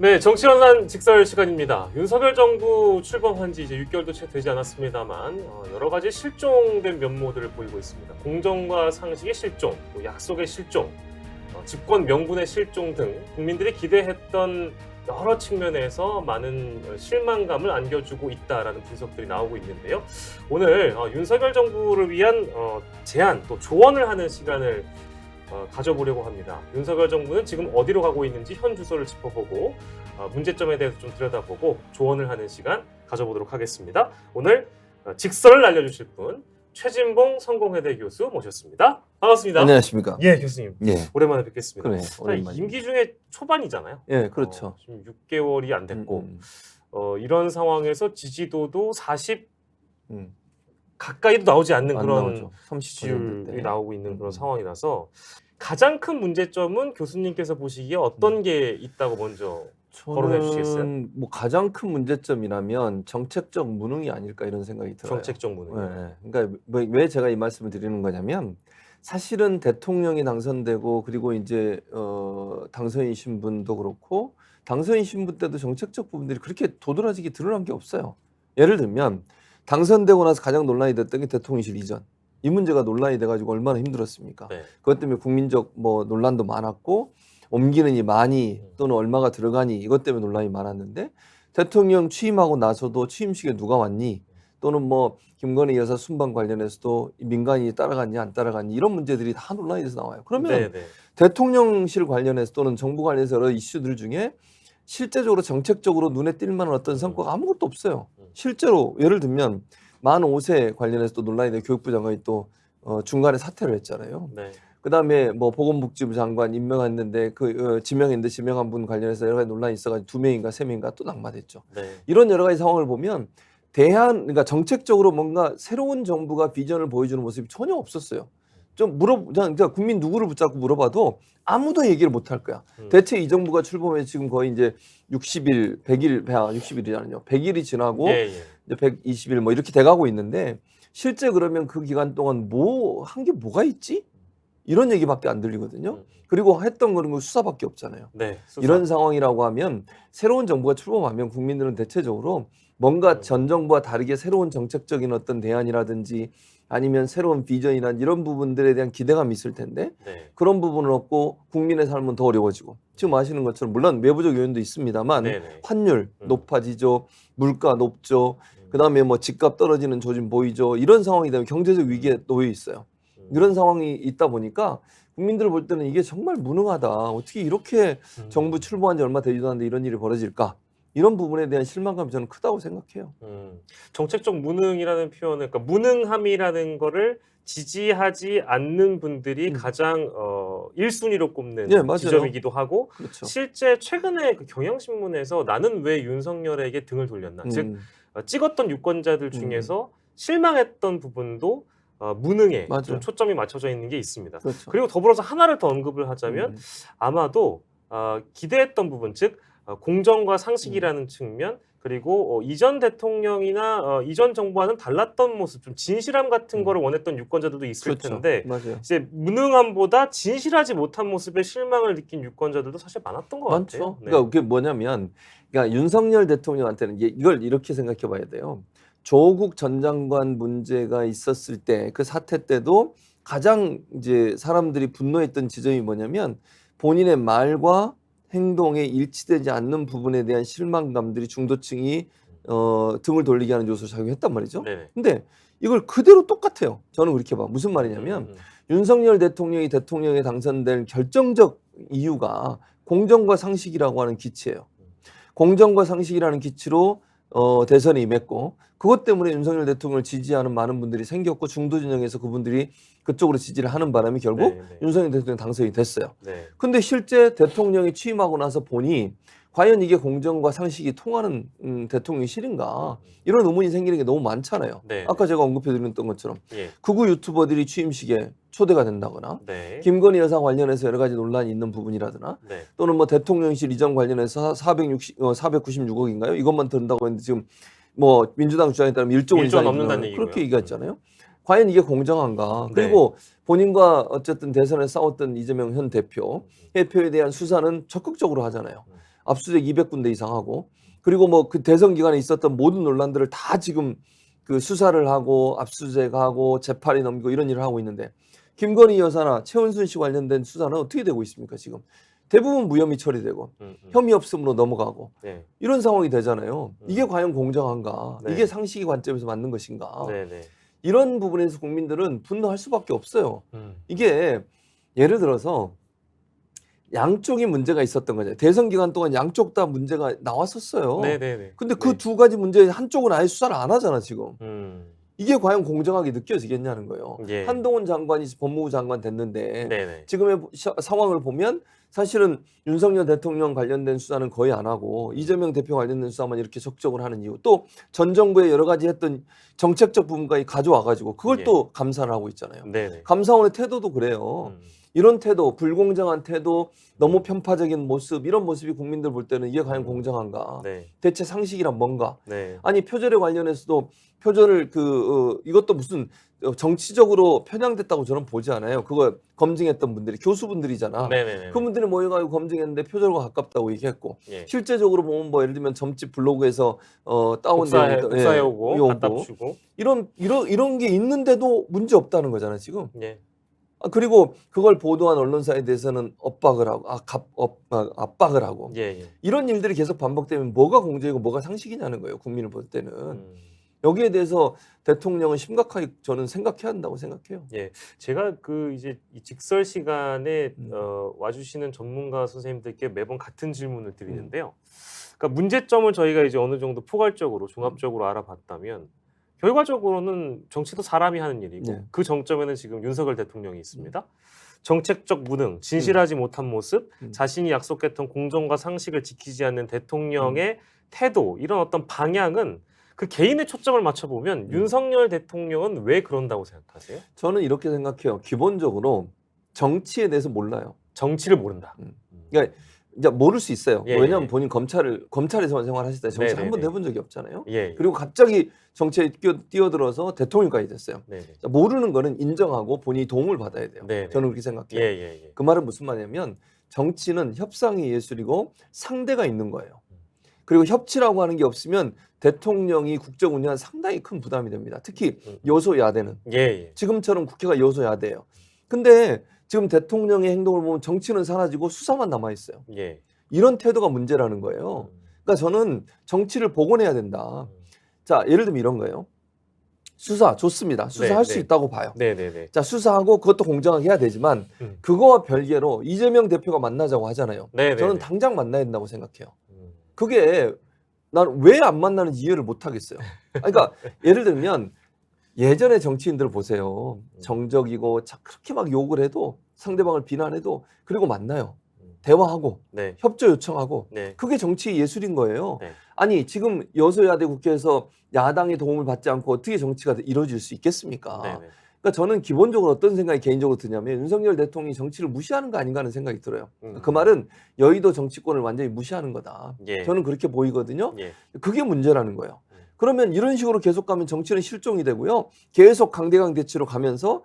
네, 정치연산 직설 시간입니다. 윤석열 정부 출범한 지 이제 6개월도 채 되지 않았습니다만 여러 가지 실종된 면모들을 보이고 있습니다. 공정과 상식의 실종, 또 약속의 실종, 집권 명분의 실종 등 국민들이 기대했던 여러 측면에서 많은 실망감을 안겨주고 있다라는 분석들이 나오고 있는데요. 오늘 윤석열 정부를 위한 제안 또 조언을 하는 시간을 가져보려고 합니다. 윤석열 정부는 지금 어디로 가고 있는지 현 주소를 짚어보고 문제점에 대해서 좀 들여다보고 조언을 하는 시간 가져보도록 하겠습니다. 오늘 직설을 알려주실 분 최진봉 성공회대 교수 모셨습니다. 반갑습니다. 안녕하십니까? 예, 교수님. 예. 오랜만에 뵙겠습니다. 그래, 오랜만에. 임기 중에 초반이잖아요. 예, 그렇죠. 지금 6개월이 안 됐고 이런 상황에서 지지도도 40 가까이도 나오지 않는 그런 지지율이 나오고 있는 그런 상황이라서 가장 큰 문제점은 교수님께서 보시기에 어떤 게 있다고 먼저 거론해 주시겠어요? 뭐 가장 큰 문제점이라면 정책적 무능이 아닐까 이런 생각이 들어요. 정책적 무능. 네. 그러니까 왜 제가 이 말씀을 드리는 거냐면 사실은 대통령이 당선되고 그리고 이제 당선인 신분도 그렇고 당선인 신분 때도 정책적 부분들이 그렇게 도드라지게 드러난 게 없어요. 예를 들면 당선되고 나서 가장 논란이 됐던 게 대통령실 이전. 이 문제가 논란이 돼가지고 얼마나 힘들었습니까? 네. 그것 때문에 국민적 뭐 논란도 많았고 옮기는 이 많이 또는 얼마가 들어가니 이것 때문에 논란이 많았는데 대통령 취임하고 나서도 취임식에 누가 왔니? 또는 뭐 김건희 여사 순방 관련해서도 민간인이 따라갔니 안 따라갔니 이런 문제들이 다 논란이 돼서 나와요. 그러면 네네. 대통령실 관련해서 또는 정부 관련해서 여러 이슈들 중에 실제적으로 정책적으로 눈에 띌 만한 어떤 성과가 아무것도 없어요. 실제로 예를 들면 만 5세 관련해서 또 논란이 돼 교육부 장관이 또 중간에 사퇴를 했잖아요. 네. 그다음에 뭐 보건복지부 장관 임명했는데 지명했는데 지명한 분 관련해서 여러 가지 논란이 있어가지고 2명인가 3명인가 또 낙마됐죠. 네. 이런 여러 가지 상황을 보면 그러니까 정책적으로 뭔가 새로운 정부가 비전을 보여주는 모습이 전혀 없었어요. 그러니까 국민 누구를 붙잡고 물어봐도 아무도 얘기를 못 할 거야. 대체 이 정부가 출범해 지금 거의 이제 60일, 60일이잖아요. 100일이 지나고 예, 예. 이제 120일 뭐 이렇게 돼가고 있는데 실제 그러면 그 기간 동안 한 게 뭐가 있지? 이런 얘기밖에 안 들리거든요. 그리고 했던 그런 거 수사밖에 없잖아요. 네, 수사. 이런 상황이라고 하면 새로운 정부가 출범하면 국민들은 대체적으로 뭔가 전 정부와 다르게 새로운 정책적인 어떤 대안이라든지 아니면 새로운 비전이나 이런 부분들에 대한 기대감이 있을 텐데 네. 그런 부분은 없고 국민의 삶은 더 어려워지고 지금 아시는 것처럼 물론 외부적 요인도 있습니다만 네네. 환율 높아지죠. 물가 높죠. 그다음에 뭐 집값 떨어지는 조짐 보이죠. 이런 상황이 되면 경제적 위기에 놓여 있어요. 이런 상황이 있다 보니까 국민들 볼 때는 이게 정말 무능하다. 어떻게 이렇게 정부 출범한 지 얼마 되지도 않는데 이런 일이 벌어질까? 이런 부분에 대한 실망감이 저는 크다고 생각해요. 정책적 무능이라는 표현은 그러니까 무능함이라는 거를 지지하지 않는 분들이 가장 1순위로 꼽는 예, 맞아요. 지점이기도 하고 그렇죠. 실제 최근에 그 경향신문에서 나는 왜 윤석열에게 등을 돌렸나 즉 찍었던 유권자들 중에서 실망했던 부분도 무능에 맞아요. 좀 초점이 맞춰져 있는 게 있습니다. 그렇죠. 그리고 더불어서 하나를 더 언급을 하자면 아마도 기대했던 부분 즉 공정과 상식이라는 측면 그리고 이전 대통령이나 이전 정부와는 달랐던 모습 좀 진실함 같은 거를 원했던 유권자들도 있을 그렇죠. 텐데 맞아요. 이제 무능함보다 진실하지 못한 모습에 실망을 느낀 유권자들도 사실 많았던 것 많죠. 같아요. 네. 그러니까 그게 뭐냐면 그러니까 윤석열 대통령한테는 이걸 이렇게 생각해 봐야 돼요. 조국 전 장관 문제가 있었을 때 그 사태 때도 가장 이제 사람들이 분노했던 지점이 뭐냐면 본인의 말과 행동에 일치되지 않는 부분에 대한 실망감들이 중도층이 등을 돌리게 하는 요소로 작용했단 말이죠. 네네. 근데 이걸 그대로 똑같아요. 저는 그렇게 봐. 무슨 말이냐면 윤석열 대통령이 대통령에 당선될 결정적 이유가 공정과 상식이라고 하는 기치예요. 공정과 상식이라는 기치로 대선에 임했고 그것 때문에 윤석열 대통령을 지지하는 많은 분들이 생겼고 중도 진영에서 그분들이 그쪽으로 지지를 하는 바람에 결국 네. 윤석열 대통령 당선이 됐어요. 네. 근데 실제 대통령이 취임하고 나서 보니 과연 이게 공정과 상식이 통하는 대통령실인가 이런 의문이 생기는 게 너무 많잖아요. 네. 아까 제가 언급해드렸던 것처럼 예. 극우 유튜버들이 취임식에 초대가 된다거나 네. 김건희 여사 관련해서 여러 가지 논란이 있는 부분이라거나 네. 또는 뭐 대통령실 이전 관련해서 496억인가요? 이것만 든다고 했는데 지금 뭐 민주당 주장에 따르면 1조 원 1조 이상이 넘는다는 들어가요. 그렇게 얘기고요. 얘기했잖아요. 과연 이게 공정한가? 네. 그리고 본인과 어쨌든 대선에 싸웠던 이재명 현 대표에 대한 수사는 적극적으로 하잖아요. 압수수색 200군데 이상 하고 그리고 뭐 그 대선 기간에 있었던 모든 논란들을 다 지금 그 수사를 하고 압수수색하고 재판에 넘기고 이런 일을 하고 있는데 김건희 여사나 최은순 씨 관련된 수사는 어떻게 되고 있습니까 지금? 대부분 무혐의 처리되고 혐의 없음으로 넘어가고 네. 이런 상황이 되잖아요. 이게 과연 공정한가? 네. 이게 상식의 관점에서 맞는 것인가? 네, 네. 이런 부분에서 국민들은 분노할 수밖에 없어요. 이게 예를 들어서 양쪽이 문제가 있었던 거죠. 대선 기간 동안 양쪽 다 문제가 나왔었어요. 네, 네, 네. 근데 그 두 가지 문제 한쪽은 아예 수사를 안 하잖아 지금. 음. 이게 과연 공정하게 느껴지겠냐는 거예요. 예. 한동훈 장관이 법무부 장관 됐는데 네, 네. 지금의 상황을 보면 사실은 윤석열 대통령 관련된 수사는 거의 안 하고 이재명 대표 관련된 수사만 이렇게 적극적으로 하는 이유 또 전 정부의 여러 가지 했던 정책적 부분까지 가져와 가지고 그걸 예. 또 감사를 하고 있잖아요. 네, 네. 감사원의 태도도 그래요. 이런 태도, 불공정한 태도, 너무 편파적인 모습 이런 모습이 국민들 볼 때는 이게 과연 공정한가? 네. 대체 상식이란 뭔가? 네. 아니 표절에 관련해서도 표절을 이것도 무슨 정치적으로 편향됐다고 저는 보지 않아요. 그거 검증했던 분들이 교수분들이잖아. 네, 네, 네. 그분들이 모여가지고 검증했는데 표절과 가깝다고 얘기했고 예. 실제적으로 보면 뭐 예를 들면 점집 블로그에서 다운된 복사해 오고 갖다 붙이고. 이런 게 있는데도 문제 없다는 거잖아 지금. 예. 그리고 그걸 보도한 언론사에 대해서는 압박을 하고 압박을 하고 예, 예. 이런 일들이 계속 반복되면 뭐가 공정이고 뭐가 상식이냐는 거예요. 국민을 볼 때는. 여기에 대해서 대통령은 심각하게 저는 생각해야 한다고 생각해요. 예, 제가 그 이제 이 직설 시간에 와주시는 전문가 선생님들께 매번 같은 질문을 드리는데요. 그러니까 문제점을 저희가 이제 어느 정도 포괄적으로 종합적으로 알아봤다면 결과적으로는 정치도 사람이 하는 일이고 네. 그 정점에는 지금 윤석열 대통령이 있습니다. 정책적 무능, 진실하지 못한 모습, 자신이 약속했던 공정과 상식을 지키지 않는 대통령의 태도 이런 어떤 방향은 그 개인의 초점을 맞춰보면 윤석열 대통령은 왜 그런다고 생각하세요? 저는 이렇게 생각해요. 기본적으로 정치에 대해서 몰라요. 정치를 모른다. 그러니까 이제 모를 수 있어요. 예, 왜냐하면 예. 본인 검찰에서만 생활하실 때 정치를 네, 한 번도 네, 해본 적이 없잖아요. 예. 그리고 갑자기 정치에 뛰어들어서 대통령까지 됐어요. 네. 모르는 거는 인정하고 본인이 도움을 받아야 돼요. 네, 네. 저는 그렇게 생각해요. 예, 예, 예. 그 말은 무슨 말이냐면 정치는 협상의 예술이고 상대가 있는 거예요. 그리고 협치라고 하는 게 없으면 대통령이 국정 운영에 상당히 큰 부담이 됩니다. 특히 여소야대는. 예, 예. 지금처럼 국회가 여소야대예요. 근데 지금 대통령의 행동을 보면 정치는 사라지고 수사만 남아있어요. 예. 이런 태도가 문제라는 거예요. 그러니까 저는 정치를 복원해야 된다. 자, 예를 들면 이런 거예요. 수사 좋습니다. 수사할 수 있다고 봐요. 네, 네, 네. 자, 수사하고 그것도 공정하게 해야 되지만 그거와 별개로 이재명 대표가 만나자고 하잖아요. 네, 저는 네, 네. 당장 만나야 된다고 생각해요. 그게 난 왜 안 만나는지 이해를 못 하겠어요. 그러니까 예를 들면 예전의 정치인들 보세요. 정적이고 그렇게 막 욕을 해도 상대방을 비난해도 그리고 만나요. 대화하고 네. 협조 요청하고 네. 그게 정치의 예술인 거예요. 네. 아니 지금 여소야대 국회에서 야당의 도움을 받지 않고 어떻게 정치가 이루어질 수 있겠습니까? 네, 네. 그러니까 저는 기본적으로 어떤 생각이 개인적으로 드냐면 윤석열 대통령이 정치를 무시하는 거 아닌가 하는 생각이 들어요. 그 말은 여의도 정치권을 완전히 무시하는 거다. 예. 저는 그렇게 보이거든요. 예. 그게 문제라는 거예요. 그러면 이런 식으로 계속 가면 정치는 실종이 되고요. 계속 강대강 대치로 가면서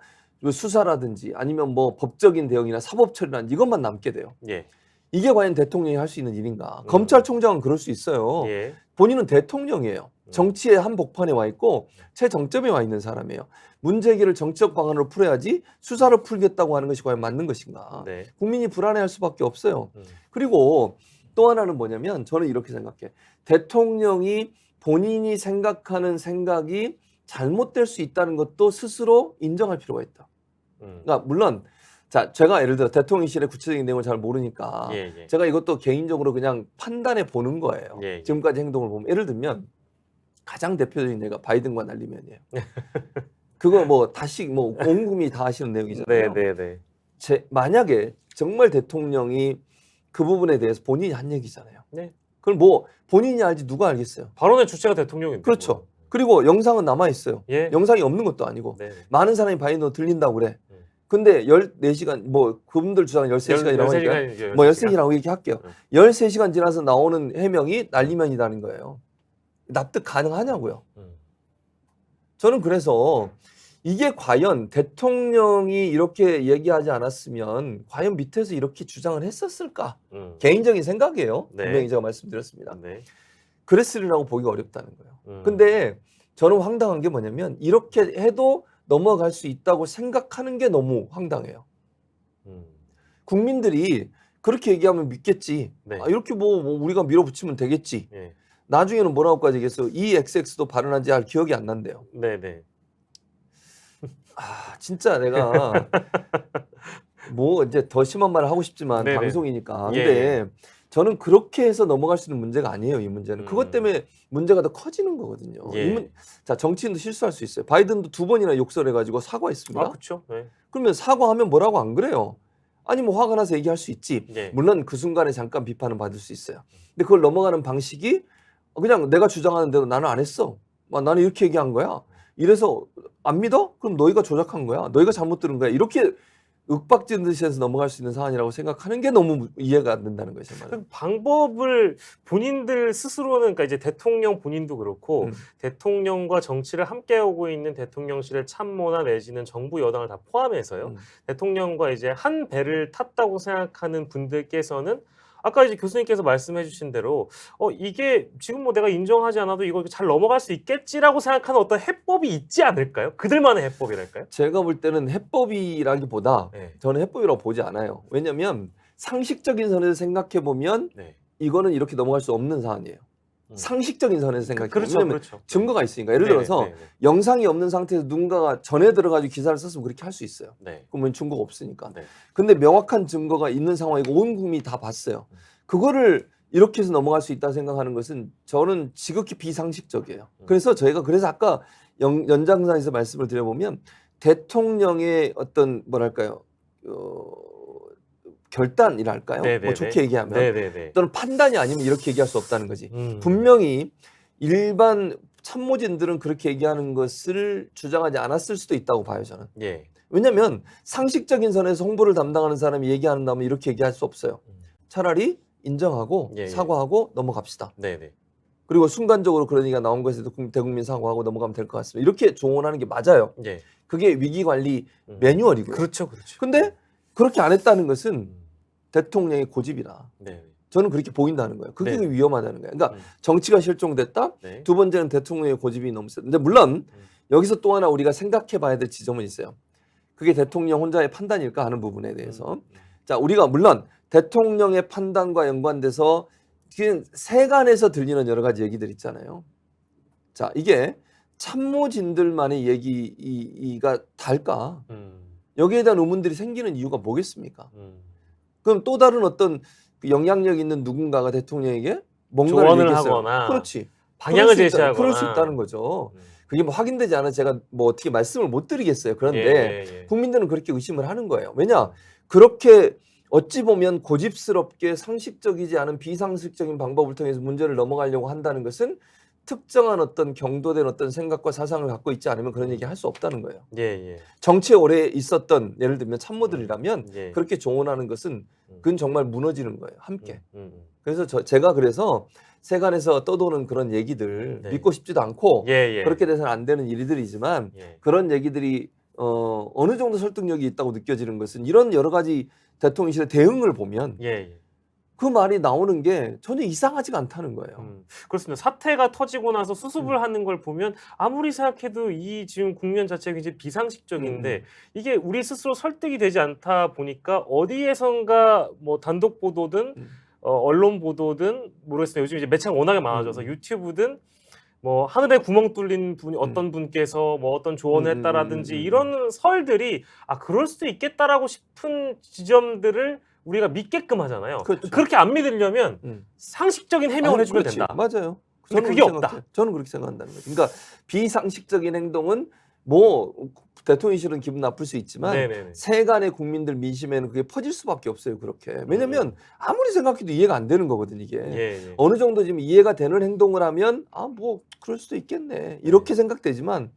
수사라든지 아니면 뭐 법적인 대응이나 사법 처리란 이것만 남게 돼요. 예. 이게 과연 대통령이 할 수 있는 일인가? 검찰총장은 그럴 수 있어요. 예. 본인은 대통령이에요. 정치의 한복판에 와 있고 최정점에 와 있는 사람이에요. 문제 해결을 정치적 방안으로 풀어야지 수사를 풀겠다고 하는 것이 과연 맞는 것인가? 네. 국민이 불안해할 수밖에 없어요. 그리고 또 하나는 뭐냐면 저는 이렇게 생각해. 대통령이 본인이 생각하는 생각이 잘못될 수 있다는 것도 스스로 인정할 필요가 있다. 그러니까 물론 자 제가 예를 들어 대통령실의 구체적인 내용을 잘 모르니까 예, 예. 제가 이것도 개인적으로 그냥 판단해 보는 거예요. 예, 예. 지금까지 행동을 보면 예를 들면 가장 대표적인 예가 바이든과 날리면이에요. 그거 뭐 다시 뭐 온 국민이 다 아시는 내용이잖아요. 네, 네, 네. 만약에 정말 대통령이 그 부분에 대해서 본인이 한 얘기잖아요. 네. 그걸 뭐 본인이 알지 누가 알겠어요. 발언의 주체가 대통령인데. 그렇죠. 뭐. 그리고 영상은 남아 있어요. 예. 영상이 없는 것도 아니고 네. 많은 사람이 바이든 들린다고 그래. 근데 14시간 뭐 그분들 주장은 13시간이라고 하니까 뭐 13시간이라고 이렇게 할게요. 13시간 지나서 나오는 해명이 날리면이라는 거예요. 납득 가능하냐고요. 저는 그래서 이게 과연 대통령이 이렇게 얘기하지 않았으면 과연 밑에서 이렇게 주장을 했었을까? 개인적인 생각이에요. 네. 분명히 제가 말씀드렸습니다. 네. 그랬으리라고 보기가 어렵다는 거예요. 음. 근데 저는 황당한 게 뭐냐면 이렇게 해도 넘어갈 수 있다고 생각하는 게 너무 황당해요. 국민들이 그렇게 얘기하면 믿겠지. 네. 이렇게 뭐 우리가 밀어붙이면 되겠지. 예. 나중에는 뭐라고까지 얘기해서 이 XX도 발언한지 할 기억이 안 난대요. 네네. 진짜 내가 뭐 이제 더 심한 말을 하고 싶지만 네네. 방송이니까. 예, 근데 저는 그렇게 해서 넘어갈 수 있는 문제가 아니에요. 이 문제는. 그것 때문에 문제가 더 커지는 거거든요. 예. 자, 정치인도 실수할 수 있어요. 바이든도 2번이나 욕설해가지고 사과했습니다. 아, 그렇죠. 네. 그러면 사과하면 뭐라고 안 그래요? 아니 뭐 화가 나서 얘기할 수 있지. 예. 물론 그 순간에 잠깐 비판은 받을 수 있어요. 근데 그걸 넘어가는 방식이 그냥 내가 주장하는 대로 나는 안 했어. 나는 이렇게 얘기한 거야. 이래서 안 믿어? 그럼 너희가 조작한 거야. 너희가 잘못 들은 거야. 이렇게 윽박지른 듯이 해서 넘어갈 수 있는 사안이라고 생각하는 게 너무 이해가 안 된다는 거예요. 정말. 그 방법을 본인들 스스로는 그러니까 이제 대통령 본인도 그렇고 대통령과 정치를 함께하고 있는 대통령실의 참모나 내지는 정부 여당을 다 포함해서요. 대통령과 이제 한 배를 탔다고 생각하는 분들께서는 아까 이제 교수님께서 말씀해 주신 대로 이게 지금 뭐 내가 인정하지 않아도 이거 잘 넘어갈 수 있겠지라고 생각하는 어떤 해법이 있지 않을까요? 그들만의 해법이랄까요? 제가 볼 때는 해법이라기보다 네. 저는 해법이라고 보지 않아요. 왜냐하면 상식적인 선에서 생각해 보면 네. 이거는 이렇게 넘어갈 수 없는 사안이에요. 상식적인 선에서 생각해 보면 그렇죠, 그렇죠. 증거가 있으니까. 예를 들어서 네네. 영상이 없는 상태에서 누군가가 전에 들어가지고 기사를 썼으면 그렇게 할 수 있어요. 네. 그러면 증거가 없으니까. 네. 근데 명확한 증거가 있는 상황이고 온 국민이 다 봤어요. 그거를 이렇게 해서 넘어갈 수 있다 생각하는 것은 저는 지극히 비상식적이에요. 그래서 저희가 그래서 아까 연장선에서 말씀을 드려보면 대통령의 어떤 뭐랄까요 결단이랄까요? 뭐 좋게 얘기하면 네네네. 또는 판단이 아니면 이렇게 얘기할 수 없다는 거지. 분명히 일반 참모진들은 그렇게 얘기하는 것을 주장하지 않았을 수도 있다고 봐요, 저는. 예. 왜냐하면 상식적인 선에서 홍보를 담당하는 사람이 얘기한다면 이렇게 얘기할 수 없어요. 차라리 인정하고 예, 예. 사과하고 넘어갑시다. 네네. 그리고 순간적으로 그런 얘기가 나온 것에도 대국민 사과하고 넘어가면 될 것 같습니다. 이렇게 조언하는 게 맞아요. 예. 그게 위기관리 매뉴얼이고요. 그렇죠, 그렇죠. 근데 그렇게 안 했다는 것은 대통령의 고집이다. 네. 저는 그렇게 보인다는 거예요. 그게 네. 위험하다는 거예요. 그러니까 정치가 실종됐다. 네. 두 번째는 대통령의 고집이 너무 세다. 근데 물론 여기서 또 하나 우리가 생각해 봐야 될 지점은 있어요. 그게 대통령 혼자의 판단일까 하는 부분에 대해서. 자, 우리가 물론 대통령의 판단과 연관돼서 세간에서 들리는 여러 가지 얘기들 있잖아요. 자, 이게 참모진들만의 얘기가 달까? 여기에 대한 의문들이 생기는 이유가 뭐겠습니까? 그럼 또 다른 어떤 영향력 있는 누군가가 대통령에게 뭔가를 조언을 얘기했어요. 하거나 그렇지. 방향을 그럴 수 있다- 제시하거나 그럴 수 있다는 거죠. 그게 뭐 확인되지 않아 제가 뭐 어떻게 말씀을 못 드리겠어요. 그런데 예. 국민들은 그렇게 의심을 하는 거예요. 왜냐? 그렇게 어찌 보면 고집스럽게 상식적이지 않은 비상식적인 방법을 통해서 문제를 넘어가려고 한다는 것은 특정한 어떤 경도된 어떤 생각과 사상을 갖고 있지 않으면 그런 얘기 할 수 없다는 거예요. 예. 정치에 오래 있었던 예를 들면 참모들이라면 예. 그렇게 조언하는 것은 그건 정말 무너지는 거예요. 함께. 음. 그래서 제가 그래서 세간에서 떠도는 그런 얘기들 네. 믿고 싶지도 않고 예. 그렇게 돼서는 안 되는 일들이지만 예. 그런 얘기들이 어느 정도 설득력이 있다고 느껴지는 것은 이런 여러 가지 대통령실의 대응을 보면 예. 그 말이 나오는 게 전혀 이상하지가 않다는 거예요. 그렇습니다. 사태가 터지고 나서 수습을 하는 걸 보면 아무리 생각해도 이 지금 국면 자체가 굉장히 비상식적인데 이게 우리 스스로 설득이 되지 않다 보니까 어디에선가 뭐 단독 보도든 언론 보도든 모르겠어요. 요즘 이제 매체가 워낙에 많아져서 유튜브든 뭐 하늘에 구멍 뚫린 분 어떤 분께서 뭐 어떤 조언을 했다라든지 이런 설들이 그럴 수도 있겠다라고 싶은 지점들을 우리가 믿게끔 하잖아요. 그렇죠. 그렇게 안 믿으려면 상식적인 해명을 해주면 그렇지. 된다. 맞아요. 근데 그게 없다. 저는 그렇게 생각한다는 거죠. 그러니까 비상식적인 행동은 뭐 대통령실은 기분 나쁠 수 있지만 네네네. 세간의 국민들 민심에는 그게 퍼질 수밖에 없어요. 그렇게. 왜냐하면 아무리 생각해도 이해가 안 되는 거거든 이게. 예. 어느 정도 지금 이해가 되는 행동을 하면 뭐 그럴 수도 있겠네. 이렇게 생각되지만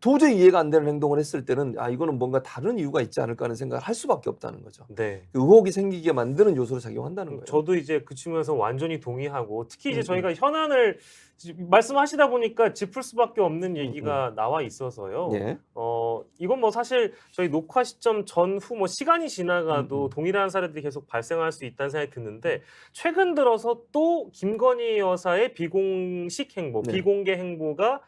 도저히 이해가 안 되는 행동을 했을 때는 아 이거는 뭔가 다른 이유가 있지 않을까 하는 생각을 할 수밖에 없다는 거죠. 네. 그 의혹이 생기게 만드는 요소로 작용한다는 거예요. 저도 이제 그 측면에서 완전히 동의하고 특히 이제 음, 저희가 현안을 말씀하시다 보니까 짚을 수밖에 없는 얘기가 나와 있어서요. 예. 이건 뭐 사실 저희 녹화 시점 전후 뭐 시간이 지나가도 동일한 사례들이 계속 발생할 수 있다는 생각이 드는데 최근 들어서 또 김건희 여사의 비공식 행보, 네. 비공개 행보가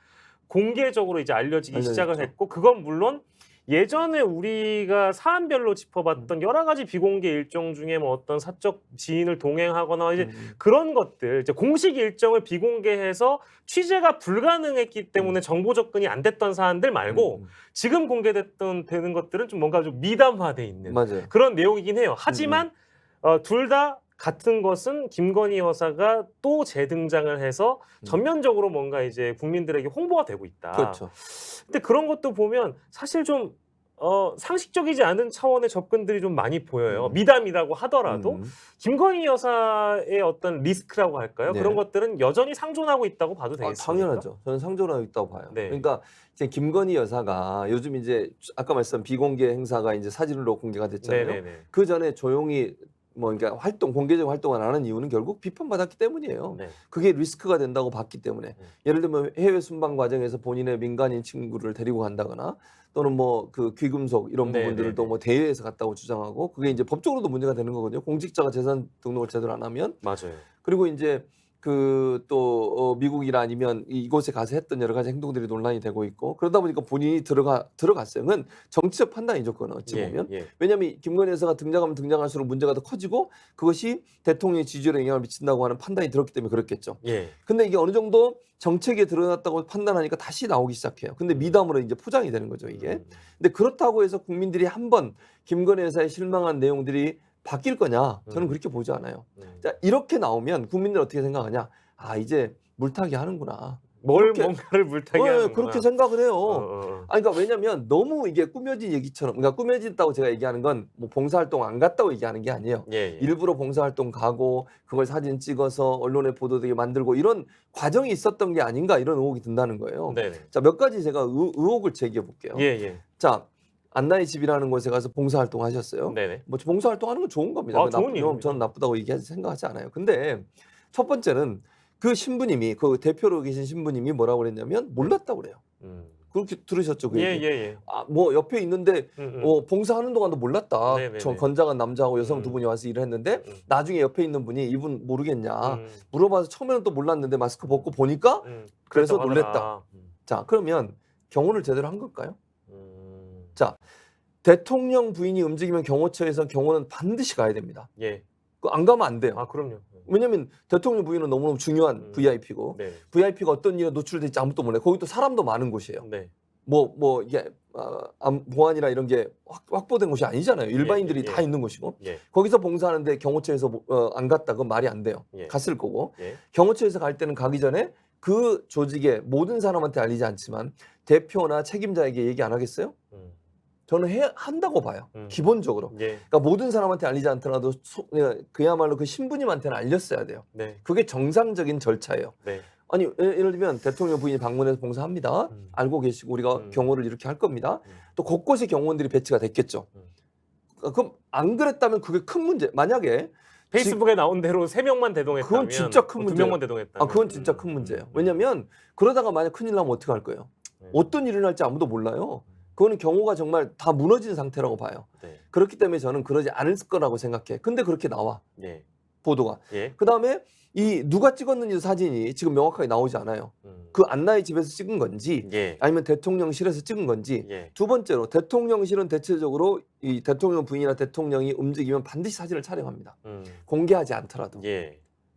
공개적으로 이제 알려지기 시작을 알려졌죠. 했고 그건 물론 예전에 우리가 사안별로 짚어봤던 여러 가지 비공개 일정 중에 뭐 어떤 사적 지인을 동행하거나 이제 그런 것들 이제 공식 일정을 비공개해서 취재가 불가능했기 때문에 정보 접근이 안 됐던 사안들 말고 지금 공개됐던 되는 것들은 좀 뭔가 좀 미담화돼 있는 맞아요. 그런 내용이긴 해요. 하지만 둘 다 같은 것은 김건희 여사가 또 재등장을 해서 전면적으로 뭔가 이제 국민들에게 홍보가 되고 있다. 그렇죠. 근데 그런 것도 보면 사실 좀 상식적이지 않은 차원의 접근들이 좀 많이 보여요. 미담이라고 하더라도 김건희 여사의 어떤 리스크라고 할까요? 네. 그런 것들은 여전히 상존하고 있다고 봐도 되겠습니까? 당연하죠. 저는 상존하고 있다고 봐요. 네. 그러니까 이제 김건희 여사가 요즘 이제 아까 말씀한 비공개 행사가 이제 사진으로 공개가 됐잖아요. 네네네. 그 전에 조용히 뭐 그러니까 공개적 활동을 안 하는 이유는 결국 비판받았기 때문이에요. 네. 그게 리스크가 된다고 봤기 때문에 예를 들면 해외 순방 과정에서 본인의 민간인 친구를 데리고 간다거나 또는 뭐 그 귀금속 이런 네네네. 부분들을 또 뭐 대회에서 갔다고 주장하고 그게 이제 법적으로도 문제가 되는 거거든요. 공직자가 재산 등록을 제대로 안 하면. 맞아요. 그리고 이제 그 또 미국이나 아니면 이곳에 가서 했던 여러 가지 행동들이 논란이 되고 있고 그러다 보니까 본인이 들어갔어요. 그건 정치적 판단이죠. 그건 어찌 보면. 왜냐하면 김건희 여사가 등장하면 등장할수록 문제가 더 커지고 그것이 대통령의 지지율에 영향을 미친다고 하는 판단이 들었기 때문에 그렇겠죠. 예. 근데 이게 어느 정도 정책에 드러났다고 판단하니까 다시 나오기 시작해요. 근데 미담으로 이제 포장이 되는 거죠, 이게. 근데 그렇다고 해서 국민들이 한번 김건희 여사에 실망한 내용들이 바뀔 거냐? 저는 그렇게 보지 않아요. 자, 이렇게 나오면 국민들 어떻게 생각하냐? 아, 이제 물타기 하는구나. 뭔가를 물타기 하는구나. 그렇게 생각을 해요. 아니, 그러니까 왜냐면 너무 이게 꾸며진 얘기처럼, 그러니까 꾸며진다고 제가 얘기하는 건 뭐 봉사활동 안 갔다고 얘기하는 게 아니에요. 예. 일부러 봉사활동 가고 그걸 사진 찍어서 언론에 보도되게 만들고 이런 과정이 있었던 게 아닌가 이런 의혹이 든다는 거예요. 네네. 자, 몇 가지 제가 의혹을 제기해 볼게요. 예. 자, 안나의 집이라는 곳에 가서 봉사활동 하셨어요. 네네. 뭐 봉사활동 하는 건 좋은 겁니다. 좋은 일입니다. 저는 나쁘다고 생각하지 않아요. 근데 첫 번째는 그 신부님이 그 대표로 계신 신부님이 뭐라고 그랬냐면 몰랐다고 그래요. 그렇게 들으셨죠? 그 얘기? 예. 아, 뭐 옆에 있는데 봉사하는 동안도 몰랐다. 네네네. 저 건장한 남자하고 여성 두 분이 와서 일을 했는데 나중에 옆에 있는 분이 이분 모르겠냐 물어봐서 처음에는 또 몰랐는데 마스크 벗고 보니까 그래서 놀랬다. 자, 그러면 경호를 제대로 한 걸까요? 자, 대통령 부인이 움직이면 경호처에서 경호는 반드시 가야 됩니다. 예. 안 가면 안 돼요. 그럼요. 왜냐면 대통령 부인은 너무너무 중요한 VIP고 네. VIP가 어떤 일에 노출될지 아무도 몰라요. 거기 또 사람도 많은 곳이에요. 네. 뭐 이게 보안이나 이런 게 확보된 곳이 아니잖아요. 일반인들이 다 있는 곳이고 거기서 봉사하는데 경호처에서 안 갔다 그건 말이 안 돼요. 갔을 거고 경호처에서 갈 때는 가기 전에 그 조직의 모든 사람한테 알리지 않지만 대표나 책임자에게 얘기 안 하겠어요? 저는 한다고 봐요. 기본적으로. 그러니까 모든 사람한테 알리지 않더라도 그야말로 그 신부님한테는 알렸어야 돼요. 그게 정상적인 절차예요. 아니 예를 들면 대통령 부인이 방문해서 봉사합니다. 알고 계시고 우리가 경호를 이렇게 할 겁니다. 또 곳곳에 경호원들이 배치가 됐겠죠. 그럼 안 그랬다면 그게 큰 문제. 만약에 페이스북에 나온 대로 3명만 대동했다면 그건 진짜 큰 문제예요. 2명만 대동했다면 그건 진짜 큰 문제예요. 왜냐면 그러다가 만약 큰일 나면 어떻게 할 거예요? 어떤 일이 날지 아무도 몰라요. 그거는 경호가 정말 다 무너진 상태라고 봐요. 그렇기 때문에 저는 그러지 않을 거라고 생각해. 근데 그렇게 나와. 보도가. 그다음에 이 누가 찍었는지 사진이 지금 명확하게 나오지 않아요. 그 안나의 집에서 찍은 건지 아니면 대통령실에서 찍은 건지. 두 번째로 대통령실은 대체적으로 이 대통령 부인이나 대통령이 움직이면 반드시 사진을 촬영합니다. 공개하지 않더라도.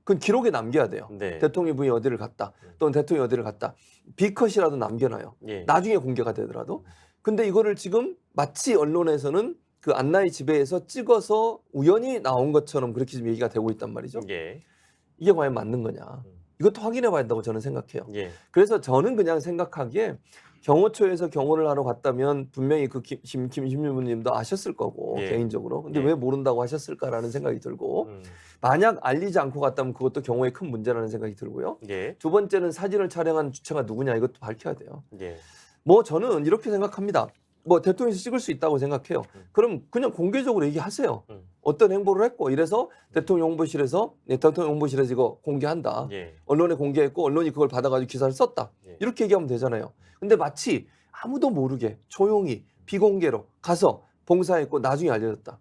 그건 기록에 남겨야 돼요. 대통령 부인이 어디를 갔다 또는 대통령이 어디를 갔다. B컷이라도 남겨놔요. 나중에 공개가 되더라도. 근데 이거를 지금 마치 언론에서는 그 안나의 집에서 찍어서 우연히 나온 것처럼 그렇게 지금 얘기가 되고 있단 말이죠. 이게 과연 맞는 거냐. 이것도 확인해 봐야 된다고 저는 생각해요. 그래서 저는 그냥 생각하기에 경호처에서 경호를 하러 갔다면 분명히 그 김신부님도 아셨을 거고 개인적으로. 근데 왜 모른다고 하셨을까라는 생각이 들고 만약 알리지 않고 갔다면 그것도 경호에 큰 문제라는 생각이 들고요. 두 번째는 사진을 촬영한 주체가 누구냐 이것도 밝혀야 돼요. 뭐 저는 이렇게 생각합니다. 뭐 대통령실 찍을 수 있다고 생각해요. 그럼 그냥 공개적으로 얘기하세요. 어떤 행보를 했고 이래서 대통령 홍보실에서 대통령 홍보실에서 이거 공개한다. 예. 언론에 공개했고 언론이 그걸 받아가지고 기사를 썼다. 예. 이렇게 얘기하면 되잖아요. 근데 마치 아무도 모르게 조용히 비공개로 가서 봉사했고 나중에 알려졌다.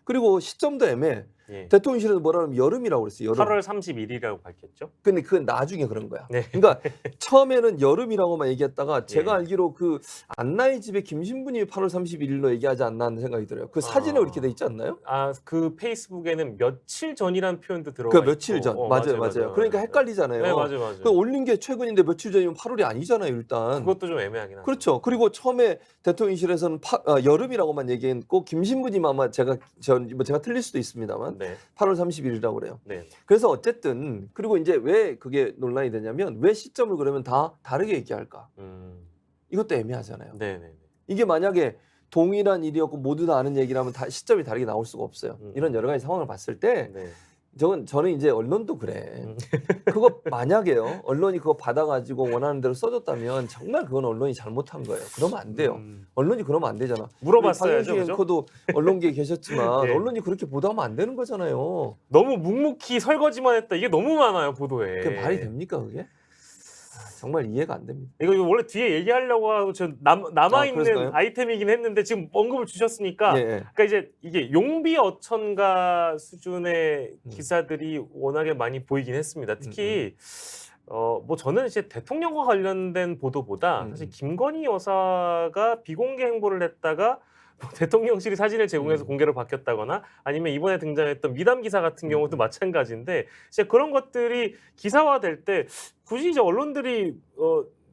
그리고 시점도 애매해. 예. 대통령실에서 뭐라 하면 여름이라고 그랬어요. 여름. 8월 31일이라고 밝혔죠. 근데 그건 나중에 그런 거야. 네. 그러니까 처음에는 여름이라고만 얘기했다가 제가 예. 알기로 그 안나의 집에 김신분이 8월 31일로 얘기하지 않나 하는 생각이 들어요. 그 사진에 그렇게 돼 있지 않나요? 아, 그 페이스북에는 며칠 전이라는 표현도 그 들어가 며칠 전. 있고. 맞아요. 그러니까 헷갈리잖아요. 네, 맞아요. 그 올린 게 최근인데 며칠 전이면 8월이 아니잖아요, 일단. 그것도 좀 애매하긴 하죠. 그렇죠. 그리고 처음에 대통령실에서는 여름이라고만 얘기했고 김신부님 아마 제가 틀릴 수도 있습니다만 네. 8월 30일이라고 그래요. 네. 그래서 어쨌든 그리고 이제 왜 그게 논란이 되냐면 왜 시점을 그러면 다 다르게 얘기할까? 이것도 애매하잖아요. 네, 네. 이게 만약에 동일한 일이었고 모두 다 아는 얘기라면 다 시점이 다르게 나올 수가 없어요. 이런 여러 가지 상황을 봤을 때 네. 저는 이제 언론도 그래. 그거 만약에요. 언론이 그거 받아가지고 원하는 대로 써줬다면 정말 그건 언론이 잘못한 거예요. 그러면 안 돼요. 언론이 그러면 안 되잖아. 물어봤어야죠, 박영식 그죠? 앵커도 언론계에 계셨지만 예. 언론이 그렇게 보도하면 안 되는 거잖아요. 너무 묵묵히 설거지만 했다. 이게 너무 많아요, 보도에. 그게 말이 됩니까 그게? 정말 이해가 안 됩니다. 이거 원래 뒤에 얘기하려고 하고 남아있는 그랬어요? 아이템이긴 했는데 지금 언급을 주셨으니까 예. 그러니까 이제 이게 용비 어천가 수준의 기사들이 워낙에 많이 보이긴 했습니다. 특히 뭐 저는 이제 대통령과 관련된 보도보다 사실 김건희 여사가 비공개 행보를 했다가 뭐 대통령실이 사진을 제공해서 공개로 바뀌었다거나 아니면 이번에 등장했던 미담 기사 같은 경우도 마찬가지인데 이제 그런 것들이 기사화될 때 굳이 이제 언론들이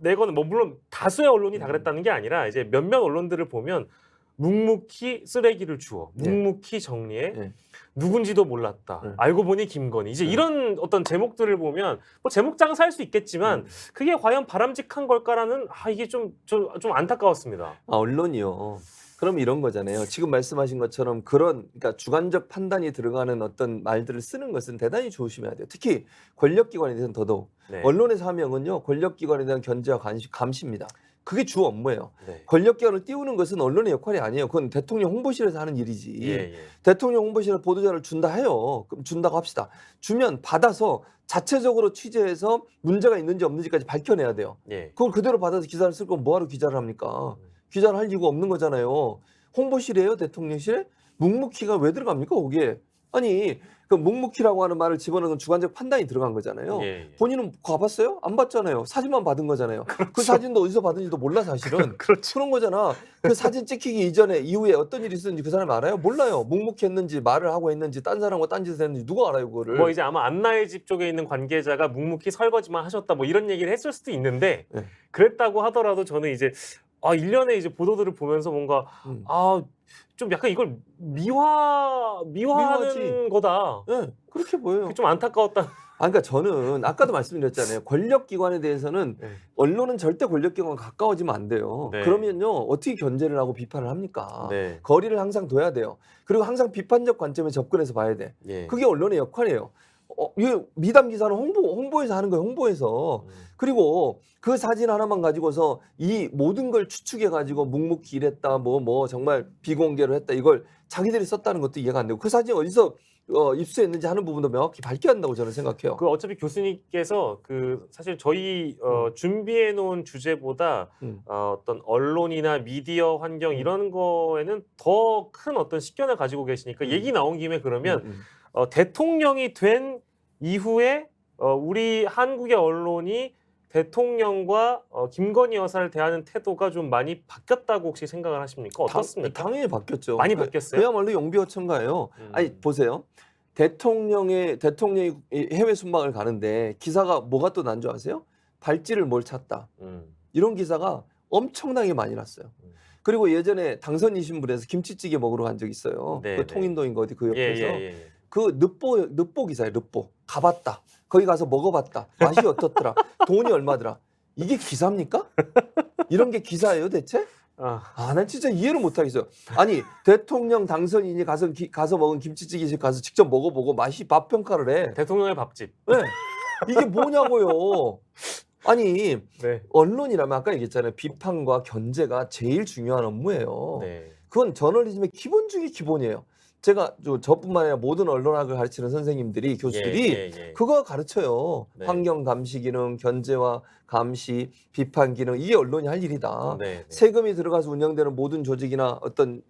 내거는 뭐 물론 다수의 언론이 다 그랬다는 게 아니라 이제 몇몇 언론들을 보면 묵묵히 쓰레기를 주워 묵묵히 정리해 네. 누군지도 몰랐다. 알고 보니 김건희. 이제 이런 어떤 제목들을 보면 뭐 제목 장사할 수 있겠지만 그게 과연 바람직한 걸까라는 이게 좀 안타까웠습니다. 언론이요. 그럼 이런 거잖아요. 지금 말씀하신 것처럼 그러니까 주관적 판단이 들어가는 어떤 말들을 쓰는 것은 대단히 조심해야 돼요. 특히 권력기관에 대해서는 더더욱. 네. 언론의 사명은요. 권력기관에 대한 견제와 감시입니다. 그게 주 업무예요. 네. 권력기관을 띄우는 것은 언론의 역할이 아니에요. 그건 대통령 홍보실에서 하는 일이지. 예. 대통령 홍보실에 보도자를 준다 해요. 그럼 준다고 합시다. 주면 받아서 자체적으로 취재해서 문제가 있는지 없는지까지 밝혀내야 돼요. 예. 그걸 그대로 받아서 기사를 쓸 거면 뭐하러 기자를 합니까? 기자를 할 이유가 없는 거잖아요. 홍보실이에요, 대통령실에? 묵묵히가 왜 들어갑니까, 거기에? 아니, 그 묵묵히라고 하는 말을 집어넣은 주관적 판단이 들어간 거잖아요. 예. 본인은 가봤어요? 안 봤잖아요. 사진만 받은 거잖아요. 그렇죠. 그 사진도 어디서 받은지도 몰라, 사실은. 그렇죠. 그런 거잖아. 그 사진 찍히기 이전에, 이후에 어떤 일이 있었는지 그 사람이 알아요? 몰라요. 묵묵히 했는지, 말을 하고 했는지, 딴 사람과 딴 짓을 했는지 누가 알아요, 그거를. 뭐 이제 아마 안나의 집 쪽에 있는 관계자가 묵묵히 설거지만 하셨다 뭐 이런 얘기를 했을 수도 있는데 네. 그랬다고 하더라도 저는 이제 일련의 이제 보도들을 보면서 뭔가 좀 약간 이걸 미화하는 미화하지. 거다. 네, 그렇게 보여요. 그게 좀 안타까웠다. 그러니까 저는 아까도 말씀드렸잖아요. 권력기관에 대해서는 네. 언론은 절대 권력기관과 가까워지면 안 돼요. 네. 그러면요 어떻게 견제를 하고 비판을 합니까? 네. 거리를 항상 둬야 돼요. 그리고 항상 비판적 관점에 접근해서 봐야 돼. 예. 그게 언론의 역할이에요. 이 미담 기사는 홍보에서 하는 거예요. 홍보에서. 그리고 그 사진 하나만 가지고서 이 모든 걸 추측해 가지고 묵묵히 일했다 뭐 정말 비공개로 했다 이걸 자기들이 썼다는 것도 이해가 안 되고 그 사진 어디서 입수했는지 하는 부분도 명확히 밝혀야 한다고 저는 생각해요. 그 어차피 교수님께서 그 사실 저희 준비해 놓은 주제보다 어떤 언론이나 미디어 환경 이런 거에는 더 큰 어떤 식견을 가지고 계시니까 얘기 나온 김에 그러면 대통령이 된 이후에 우리 한국의 언론이 대통령과 김건희 여사를 대하는 태도가 좀 많이 바뀌었다고 혹시 생각을 하십니까? 어떻습니까? 당연히 바뀌었죠. 많이 바뀌었어요? 그야말로 용비어천가예요. 아니 보세요. 대통령이 해외 순방을 가는데 기사가 뭐가 또 난 줄 아세요? 발찌를 뭘 찼다. 이런 기사가 엄청나게 많이 났어요. 그리고 예전에 당선이신 분에서 김치찌개 먹으러 간 적 있어요. 네, 그 네. 통인도인가 어디 그 옆에서. 예. 그 늪보 기사예요. 늪보. 가봤다. 거기 가서 먹어봤다. 맛이 어떻더라. 돈이 얼마더라. 이게 기사입니까? 이런 게 기사예요 대체? 난 진짜 이해를 못하겠어요. 아니 대통령 당선인이 가서 먹은 김치찌개집 가서 직접 먹어보고 맛이 맛 평가를 해. 대통령의 밥집. 네. 이게 뭐냐고요. 아니 네. 언론이라면 아까 얘기했잖아요. 비판과 견제가 제일 중요한 업무예요. 네. 그건 저널리즘의 기본 중의 기본이에요. 제가 저뿐만 아니라 모든 언론학을 가르치는 선생님들이 교수들이 예. 그거 가르쳐요. 네. 환경 감시 기능, 견제와 감시, 비판 기능 이게 언론이 할 일이다. 네. 세금이 들어가서 운영되는 모든 조직이나 어떤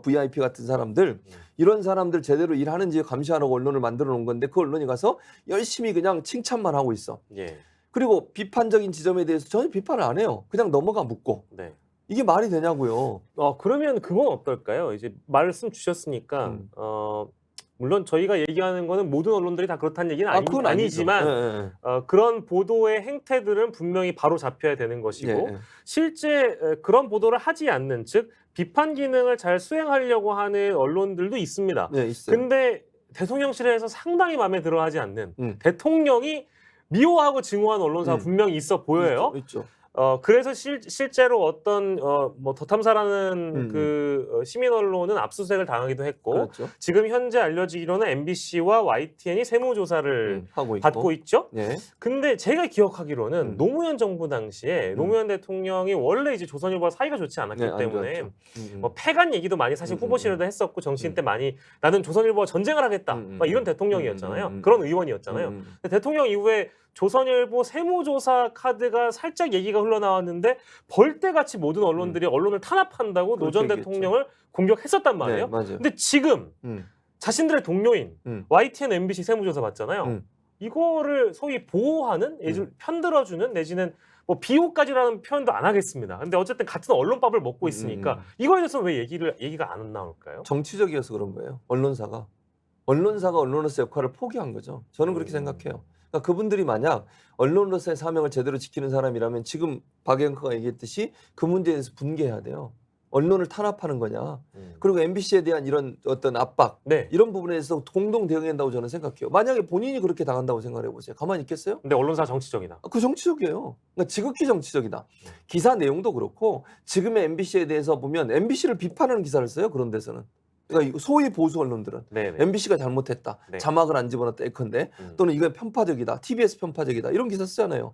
VIP 같은 사람들 이런 사람들 제대로 일하는지 감시하라고 언론을 만들어 놓은 건데 그 언론이 가서 열심히 그냥 칭찬만 하고 있어. 예. 그리고 비판적인 지점에 대해서 전혀 비판을 안 해요. 그냥 넘어가 묻고. 네. 이게 말이 되냐고요. 그러면 그건 어떨까요? 이제 말씀 주셨으니까 물론 저희가 얘기하는 거는 모든 언론들이 다 그렇다는 얘기는 그건 아니죠. 아니지만 예, 그런 보도의 행태들은 분명히 바로 잡혀야 되는 것이고 예. 실제 그런 보도를 하지 않는 즉 비판 기능을 잘 수행하려고 하는 언론들도 있습니다. 네, 있어요. 근데 대통령실에서 상당히 마음에 들어하지 않는 대통령이 미워하고 증오하는 언론사가 분명히 있어 보여요. 있죠. 그래서 실제로 어떤 뭐 더탐사라는 그 시민 언론은 압수수색을 당하기도 했고 그렇죠. 지금 현재 알려지기로는 MBC와 YTN이 세무조사를 받고 있죠. 네. 근데 제가 기억하기로는 노무현 정부 당시에 노무현 대통령이 원래 이제 조선일보와 사이가 좋지 않았기 네, 때문에 뭐 뭐 패간 얘기도 많이 사실 후보실에도 했었고 정치인 때 많이 나는 조선일보와 전쟁을 하겠다 막 이런 대통령이었잖아요. 그런 의원이었잖아요. 근데 대통령 이후에 조선일보 세무조사 카드가 살짝 얘기가 흘러나왔는데 벌떼같이 모든 언론들이 언론을 탄압한다고 노 전 대통령을 공격했었단 말이에요. 네, 맞아요. 근데 지금 자신들의 동료인 YTN, MBC 세무조사 받잖아요. 이거를 소위 보호하는, 편들어주는 내지는 뭐 비호까지라는 표현도 안 하겠습니다. 근데 어쨌든 같은 언론밥을 먹고 있으니까 이거에 대해서 왜 얘기가 안 나올까요? 정치적이어서 그런 거예요. 언론사가 언론으로서 역할을 포기한 거죠. 저는 그렇게 생각해요. 그러니까 그분들이 만약 언론으로서의 사명을 제대로 지키는 사람이라면 지금 박 앵커가 얘기했듯이 그 문제에 대해서 분개해야 돼요. 언론을 탄압하는 거냐. 그리고 MBC에 대한 이런 어떤 압박 이런 부분에 대해서 공동 대응해야 한다고 저는 생각해요. 만약에 본인이 그렇게 당한다고 생각해 보세요. 가만히 있겠어요? 근데 언론사 정치적이다. 그 정치적이에요. 그러니까 지극히 정치적이다. 기사 내용도 그렇고 지금의 MBC에 대해서 보면 MBC를 비판하는 기사를 써요. 그런 데서는. 그러니까 소위 보수 언론들은 MBC가 잘못했다. 자막을 안 집어넣었다. 예컨대 또는 이건 편파적이다. TBS 편파적이다. 이런 기사 쓰잖아요.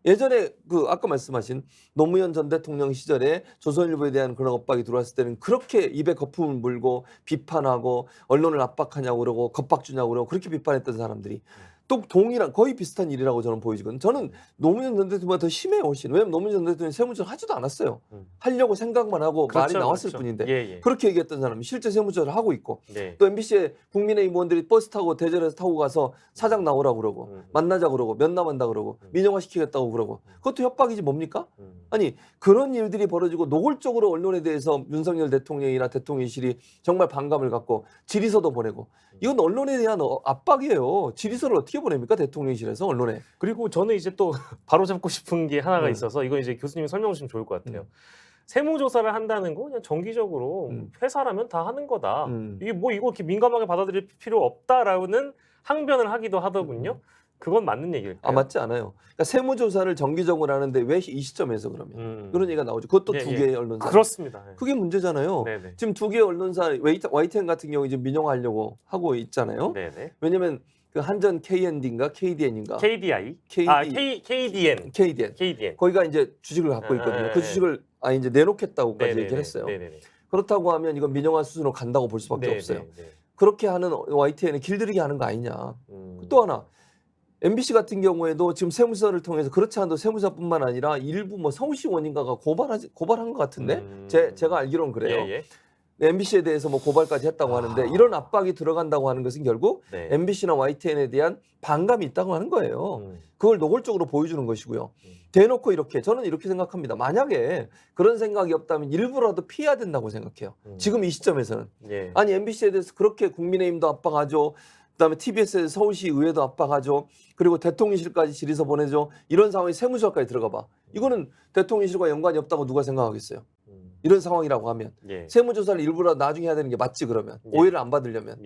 예전에 그 아까 말씀하신 노무현 전 대통령 시절에 조선일보에 대한 그런 엇박이 들어왔을 때는 그렇게 입에 거품을 물고 비판하고 언론을 압박하냐고 그러고 겁박 주냐고 그러고 그렇게 비판했던 사람들이 또 동일한 거의 비슷한 일이라고 저는 보이거든요. 저는 노무현 전 대통령보다 더 심해요. 훨씬. 왜냐하면 노무현 전 대통령이 세무조사 하지도 않았어요. 하려고 생각만 하고 말이 나왔을 뿐인데 그렇게 얘기했던 사람이 실제 세무조사를 하고 있고 또 MBC에 국민의힘 의원들이 버스 타고 대전에서 타고 가서 사장 나오라고 그러고 만나자고 그러고 면담한다 그러고 민영화시키겠다고 그러고 그것도 협박이지 뭡니까? 아니 그런 일들이 벌어지고 노골적으로 언론에 대해서 윤석열 대통령이나 대통령실이 정말 반감을 갖고 질의서도 보내고 이건 언론에 대한 압박이에요. 질의서를 어떻게 보냅니까? 대통령실에서 언론에. 그리고 저는 이제 또 바로잡고 싶은 게 하나가 있어서 이건 이제 교수님이 설명 주시면 좋을 것 같아요. 세무조사를 한다는 거 그냥 정기적으로 회사라면 다 하는 거다. 이게 뭐 이거 이렇게 민감하게 받아들일 필요 없다라는 항변을 하기도 하더군요. 그건 맞는 얘기일까요? 맞지 않아요. 그러니까 세무조사를 정기적으로 하는데 왜 이 시점에서 그러면 그런 얘기가 나오죠. 그것도 두 개의 언론사. 그렇습니다. 그게 문제잖아요. 지금 두 개의 언론사 YTN 같은 경우 이제 민영화하려고 하고 있잖아요. 왜냐하면 그 한전 KND인가 KDN인가 KDI KDN 거기가 이제 주식을 갖고 있거든요. 그 주식을 이제 내놓겠다고까지 얘기를 했어요. 그렇다고 하면 이건 민영화 수준으로 간다고 볼 수밖에 없어요. 그렇게 하는 YTN을 길들이게 하는 거 아니냐. 또 하나 MBC 같은 경우에도 지금 세무서를 통해서 그렇지 않아도 세무서뿐만 아니라 일부 뭐 서울시 원인가가 고발한 것 같은데 제가 알기로는 그래요. MBC에 대해서 뭐 고발까지 했다고 하는데 이런 압박이 들어간다고 하는 것은 결국 MBC나 YTN에 대한 반감이 있다고 하는 거예요. 그걸 노골적으로 보여주는 것이고요. 대놓고 이렇게 저는 이렇게 생각합니다. 만약에 그런 생각이 없다면 일부라도 피해야 된다고 생각해요. 지금 이 시점에서는. 아니 MBC에 대해서 그렇게 국민의힘도 압박하죠. 그다음에 TBS에서 서울시 의회도 압박하죠. 그리고 대통령실까지 질의서 보내죠. 이런 상황이 세무조사까지 들어가 봐. 이거는 대통령실과 연관이 없다고 누가 생각하겠어요. 이런 상황이라고 하면 세무조사를 일부러 나중에 해야 되는 게 맞지 그러면 오해를 안 받으려면.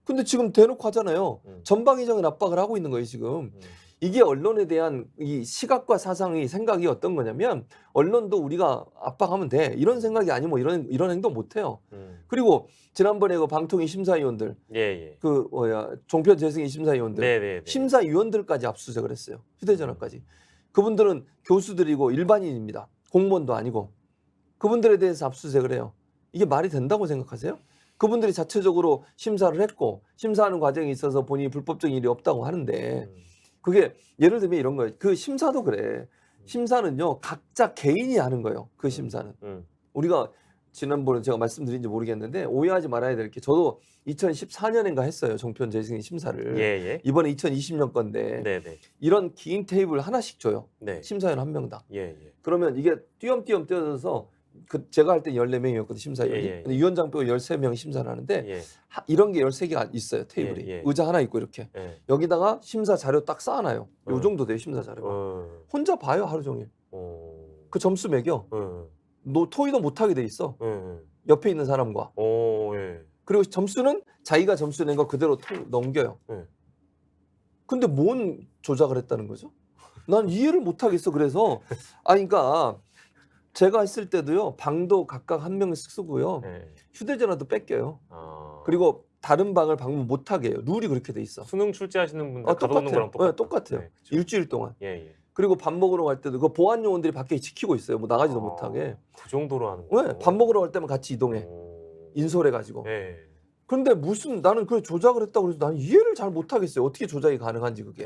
근데 지금 대놓고 하잖아요. 전방위적인 압박을 하고 있는 거예요 지금. 이게 언론에 대한 이 시각과 사상의 생각이 어떤 거냐면 언론도 우리가 압박하면 돼 이런 생각이 아니면 이런 행동 못 해요. 그리고 지난번에 그 방통위 심사위원들 그 종편 재승인 심사위원들 심사위원들까지 압수수색을 했어요. 휴대전화까지. 그분들은 교수들이고 일반인입니다. 공무원도 아니고. 그분들에 대해서 압수수색을 해요. 이게 말이 된다고 생각하세요? 그분들이 자체적으로 심사를 했고 심사하는 과정에 있어서 본인이 불법적인 일이 없다고 하는데 그게 예를 들면 이런 거예요. 그 심사도 그래. 심사는요 각자 개인이 하는 거예요. 그 심사는. 우리가 지난번에 제가 말씀드린지 모르겠는데 오해하지 말아야 될 게 저도 2014년인가 했어요. 정표원 재승인 심사를. 예. 이번에 2020년 건데 네네. 이런 긴 테이블 하나씩 줘요. 네. 심사위원 한 명당. 예. 그러면 이게 띄엄띄엄 떼어져서 그 제가 할 때 14명이었거든요. 심사위원이. 예. 근데 위원장 빼고 13명 심사를 하는데 예. 이런 게 13개가 있어요. 테이블이. 예. 의자 하나 있고 이렇게. 예. 여기다가 심사 자료 딱 쌓아놔요. 요 정도 돼요. 심사 자료가. 혼자 봐요. 하루 종일. 그 점수 매겨. 너 토의도 못하게 돼 있어. 옆에 있는 사람과. 예. 그리고 점수는 자기가 점수 낸 거 그대로 넘겨요. 근데 뭔 조작을 했다는 거죠? 난 이해를 못 하겠어. 그래서 그러니까 제가 했을 때도요. 방도 각각 한 명씩 쓰고요. 휴대전화도 뺏겨요. 그리고 다른 방을 방문 못 하게 해요. 룰이 그렇게 돼 있어. 수능 출제하시는 분들 가둬놓는 똑같아요. 거랑 똑같아요. 네, 그쵸. 일주일 동안. 예. 그리고 밥 먹으러 갈 때도 그 보안 요원들이 밖에 지키고 있어요. 뭐 나가지도 못하게. 그 정도로 하는 거예요. 밥 먹으러 갈 때만 같이 이동해. 인솔해 가지고. 예. 그런데 무슨 나는 그 조작을 했다고 그래서 나는 이해를 잘 못하겠어요. 어떻게 조작이 가능한지 그게.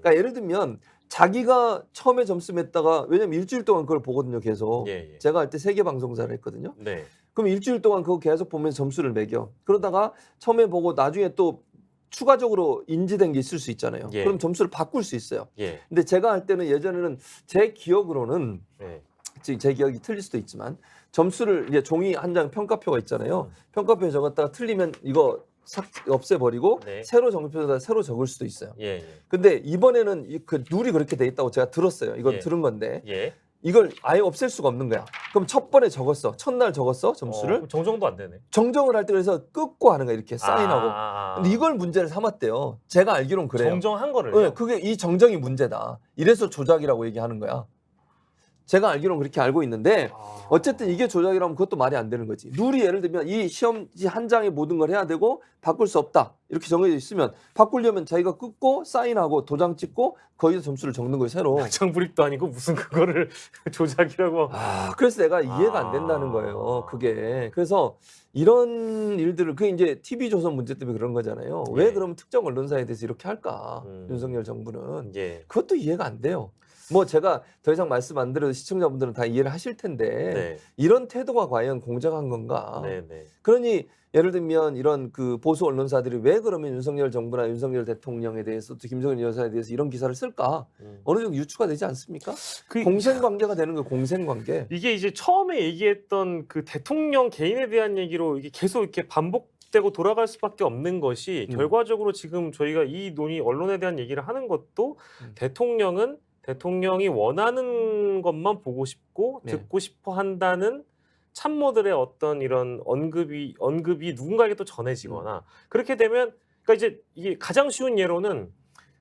그러니까 예를 들면 자기가 처음에 점수 맸다가 왜냐면 일주일 동안 그걸 보거든요. 계속. 예. 제가 할 때 세계 방송사를 했거든요. 네. 그럼 일주일 동안 그거 계속 보면서 점수를 매겨. 그러다가 처음에 보고 나중에 또 추가적으로 인지된 게 있을 수 있잖아요. 예. 그럼 점수를 바꿀 수 있어요. 예. 근데 제가 할 때는 예전에는 제 기억으로는 예. 지금 제 기억이 틀릴 수도 있지만 점수를 이제 종이 한 장 평가표가 있잖아요. 평가표에 적었다가 틀리면 이거 없애버리고 네. 새로 정표에다 새로 적을 수도 있어요. 예. 근데 이번에는 그 룰이 그렇게 돼 있다고 제가 들었어요. 이건 예. 들은 건데 예. 이걸 아예 없앨 수가 없는 거야. 그럼 첫 번에 적었어. 첫날 적었어 점수를. 그럼 정정도 안 되네. 정정을 할 때 그래서 끊고 하는 거야. 이렇게 사인하고. 근데 이걸 문제를 삼았대요. 제가 알기론 그래요. 정정한 거를요? 네, 그게 이 정정이 문제다. 이래서 조작이라고 얘기하는 거야. 제가 알기론 그렇게 알고 있는데 어쨌든 이게 조작이라면 그것도 말이 안 되는 거지. 룰이 예를 들면 이 시험지 한 장에 모든 걸 해야 되고 바꿀 수 없다. 이렇게 정해져 있으면 바꾸려면 자기가 끊고 사인하고 도장 찍고 거기서 점수를 적는 거예요. 새로. 장불입도 아니고 무슨 그거를 조작이라고. 그래서 내가 이해가 안 된다는 거예요. 그게. 그래서 이런 일들을 그게 이제 TV조선 문제 때문에 그런 거잖아요. 예. 왜 그러면 특정 언론사에 대해서 이렇게 할까? 윤석열 정부는. 예. 그것도 이해가 안 돼요. 뭐 제가 더 이상 말씀 안 드려도 시청자분들은 다 이해를 하실 텐데 네. 이런 태도가 과연 공정한 건가? 네. 그러니 예를 들면 이런 그 보수 언론사들이 왜 그러면 윤석열 정부나 윤석열 대통령에 대해서 또 김정은 여사에 대해서 이런 기사를 쓸까? 어느 정도 유추가 되지 않습니까? 공생관계가 되는 거예요. 공생관계. 이게 이제 처음에 얘기했던 그 대통령 개인에 대한 얘기로 이게 계속 이렇게 반복되고 돌아갈 수밖에 없는 것이 결과적으로 지금 저희가 이 논의 언론에 대한 얘기를 하는 것도 대통령이 원하는 것만 보고 싶고 네. 듣고 싶어 한다는 참모들의 어떤 이런 언급이 누군가에게 또 전해지거나 그렇게 되면 그러니까 이제 이게 가장 쉬운 예로는